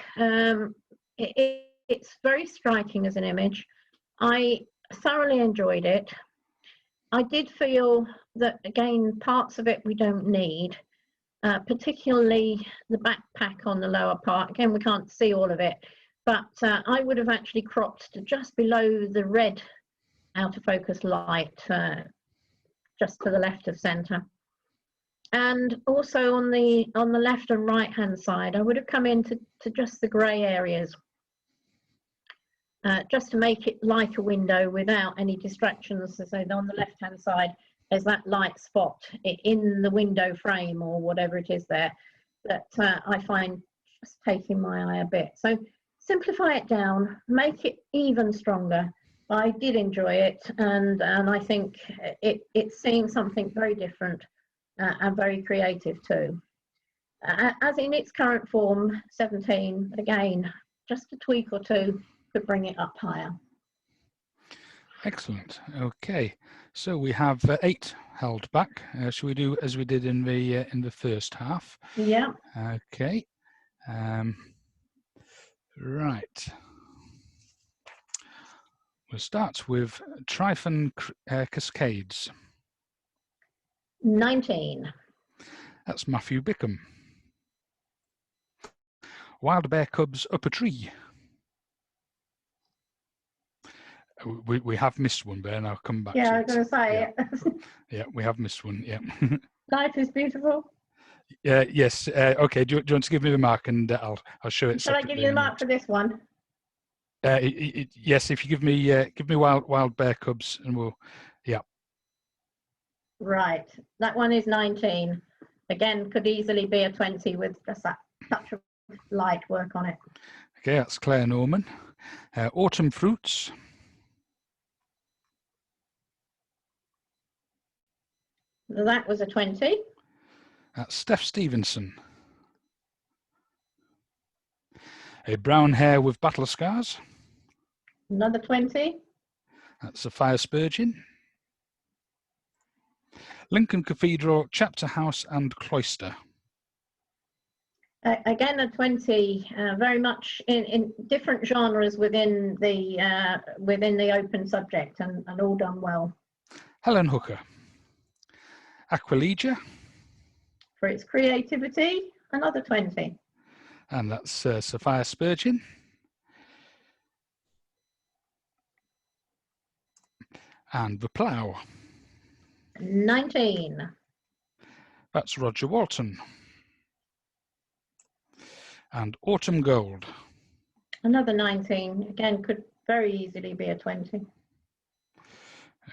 it's very striking as an image. I thoroughly enjoyed it. I did feel that, again, parts of it we don't need, particularly the backpack on the lower part. Again, we can't see all of it, but I would have actually cropped to just below the red out of focus light, just to the left of centre. And also on the left and right hand side, I would have come into just the grey areas, just to make it like a window without any distractions. So on the left hand side, there's that light spot in the window frame or whatever it is there that I find just taking my eye a bit. So simplify it down, make it even stronger. I did enjoy it, and I think it's seeing something very different and very creative too. As in its current form, 17, but again, just a tweak or two could bring it up higher. Excellent. Okay, so we have 8 held back. Shall we do as we did in the first half? Yeah. Okay. Right. We'll start with Tryphon Cascades. 19. That's Matthew Bickham. Wild Bear Cubs Up a Tree. We have missed one, Ben. I'll come back to it. I was going to say it. Yeah, we have missed one. Yeah. Life is beautiful. Yes. Okay. Do you want to give me the mark, and I'll show it. Shall I give you the mark for this one? Yes. If you give me Wild Bear Cubs, and we'll. Yeah. Right. That one is 19. Again, could easily be a 20 with just that touch of light work on it. Okay, that's Claire Norman. Autumn Fruits. That was a 20. That's Steph Stevenson. A Brown Hare with Battle Scars. Another 20. That's Sophia Spurgeon. Lincoln Cathedral, Chapter House and Cloister. Again, a 20, very much in different genres within the open subject, and all done well. Helen Hooker. Aquilegia. For its creativity, another 20. And that's Sophia Spurgeon. And The Plough. 19. That's Roger Walton. And Autumn Gold. Another 19, again, could very easily be a 20.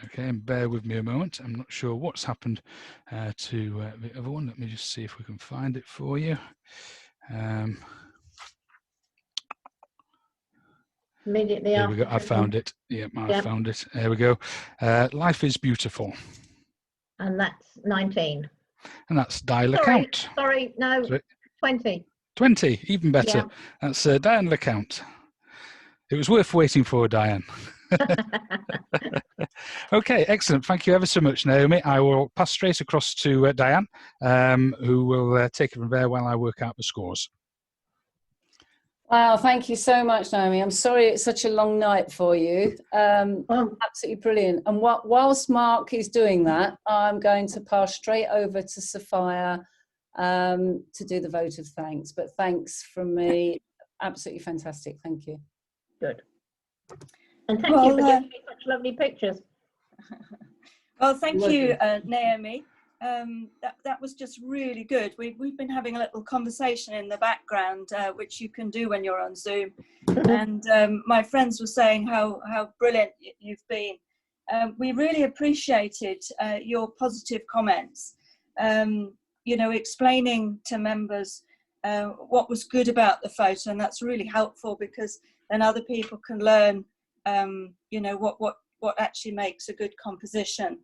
Okay, and bear with me a moment. I'm not sure what's happened to the other one. Let me just see if we can find it for you. Immediately Here after. we go. I found it. Yep, I found it. There we go. Life is beautiful. And that's 19. And that's Dial Sorry, Account. sorry, no, 20. 20, even better. Yeah. That's Diane LeCount. It was worth waiting for, Diane. Okay, excellent. Thank you ever so much, Naomi. I will pass straight across to Diane, who will take it from there while I work out the scores. Wow, thank you so much, Naomi. I'm sorry it's such a long night for you. Absolutely brilliant. And whilst Mark is doing that, I'm going to pass straight over to Sophia to do the vote of thanks. But thanks from me. Absolutely fantastic. Thank you. Good. And thank you for giving me such lovely pictures. Well, thank you, Naomi. That was just really good. We've been having a little conversation in the background, which you can do when you're on Zoom. And my friends were saying how brilliant you've been. We really appreciated your positive comments, you know, explaining to members what was good about the photo, and that's really helpful because then other people can learn, you know, what actually makes a good composition.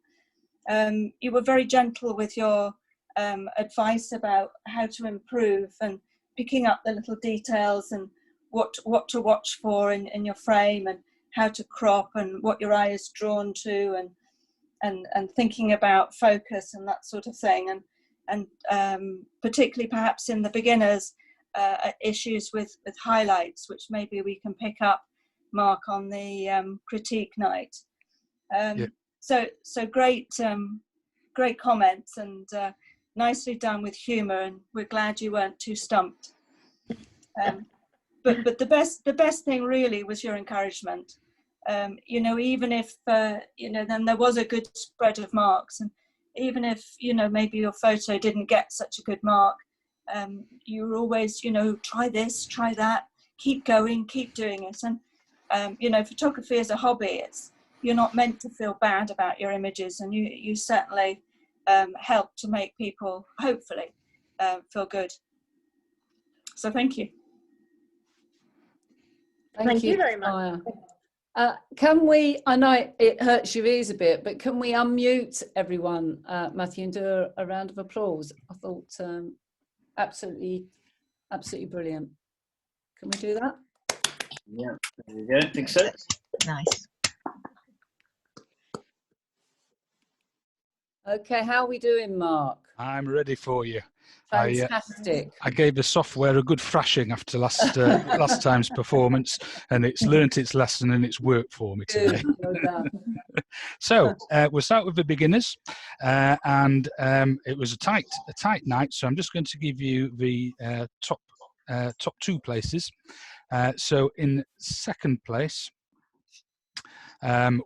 You were very gentle with your advice about how to improve and picking up the little details and what to watch for in your frame and how to crop and what your eye is drawn to and thinking about focus and that sort of thing, and particularly perhaps in the beginners issues with highlights, which maybe we can pick up, Mark, on the critique night. So great comments and nicely done with humour, and we're glad you weren't too stumped. But the best thing really was your encouragement. You know, even if you know, then there was a good spread of marks, and even if, you know, maybe your photo didn't get such a good mark, you were always, you know, try this, try that, keep going, keep doing it. And you know, photography is a hobby. You're not meant to feel bad about your images, and you certainly help to make people hopefully feel good. So thank you. Thank you very much. Can we, I know it hurts your ears a bit, but can we unmute everyone, Matthew, and do a round of applause? I thought absolutely brilliant. Can we do that? Yeah, there you go. I think so. Nice. Okay, how are we doing, Mark? I'm ready for you. Fantastic. I gave the software a good thrashing after last time's performance, and it's learnt its lesson and it's worked for me today. Well done. So we'll start with the beginners, and it was a tight night. So I'm just going to give you the top two places. So in second place,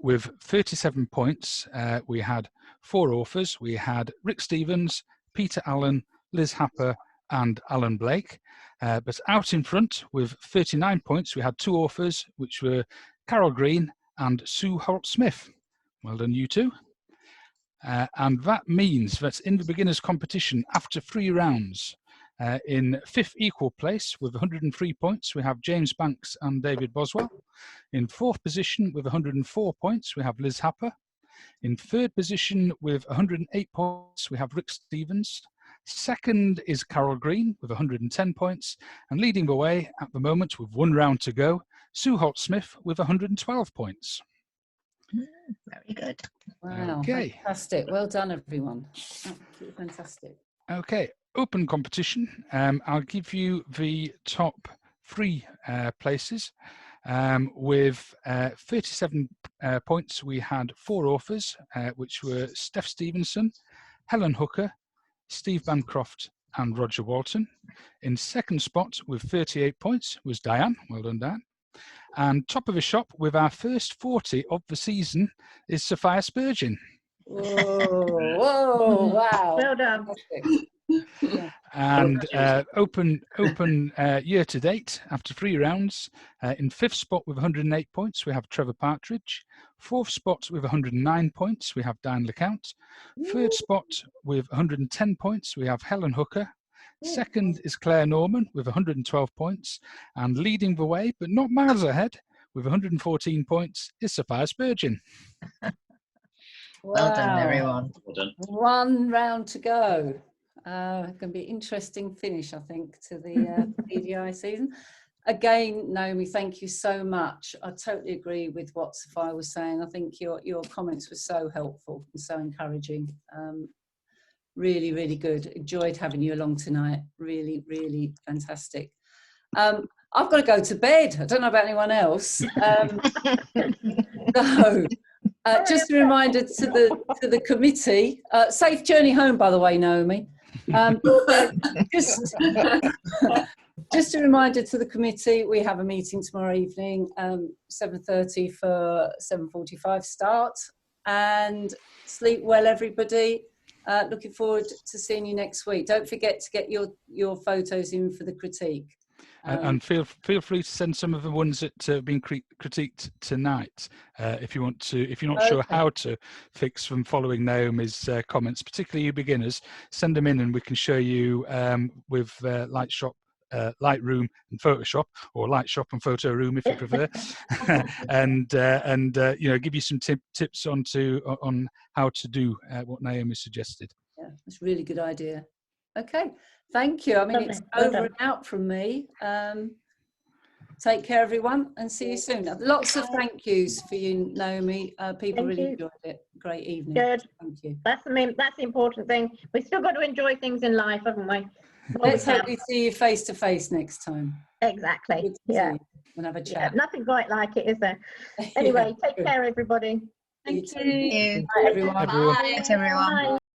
with 37 points, we had 4 authors. We had Rick Stevens, Peter Allen, Liz Happer and Alan Blake. But out in front with 39 points, we had 2 authors, which were Carol Green and Sue Holt-Smith. Well done, you two. And that means that in the beginners competition, after 3 rounds, in 5th equal place with 103 points, we have James Banks and David Boswell. In 4th position with 104 points, we have Liz Happer. In 3rd position with 108 points, we have Rick Stevens. 2nd is Carol Green with 110 points. And leading the way at the moment with 1 round to go, Sue Holt-Smith with 112 points. Very good. Wow, Okay. Fantastic. Well done, everyone. Absolutely fantastic. Okay, open competition. I'll give you the top 3 places. With 37 points, we had 4 authors, which were Steph Stevenson, Helen Hooker, Steve Bancroft and Roger Walton. In 2nd spot with 38 points was Diane. Well done, Diane. And top of the shop with our first 40 of the season is Sophia Spurgeon. Whoa, wow. Well done. Yeah. And open year to date after 3 rounds. In 5th spot with 108 points, we have Trevor Partridge. 4th spot with 109 points, we have Dan LeCount. 3rd spot with 110 points, we have Helen Hooker. 2nd is Claire Norman with 112 points. And leading the way, but not miles ahead, with 114 points, is Sophia Spurgeon. Well done, Wow. everyone. Well done. 1 round to go. Going to be an interesting finish, I think, to the PDI season. Again, Naomi, thank you so much. I totally agree with what Sophia was saying. I think your comments were so helpful and so encouraging. Really, really good. Enjoyed having you along tonight. Really, really fantastic. I've got to go to bed. I don't know about anyone else. So, just a reminder to the committee. Safe journey home, by the way, Naomi. Just a reminder to the committee, we have a meeting tomorrow evening, 7:30 for 7:45 start. And sleep well, everybody. Looking forward to seeing you next week. Don't forget to get your photos in for the critique. And feel free to send some of the ones that have been critiqued tonight, if you want to. If you're not sure how to fix them following Naomi's comments, particularly you beginners, send them in and we can show you with Lightroom and Photoshop, or Lightshop and Photo Room if you prefer, and give you some tips on how to do what Naomi suggested. Yeah, that's a really good idea. Okay, thank you. I mean, it's over and out from me. Take care, everyone, and see you soon. Lots of thank yous for you, Naomi. People really enjoyed it. Great evening. Good. Thank you. That's the important thing. We've still got to enjoy things in life, haven't we? Let's hope we see you face to face next time. Exactly. Yeah. And have a chat. Yeah, nothing quite like it, is there? Anyway, take care, everybody. Thank you. Thank you. Bye, everyone. Bye, everyone. Bye.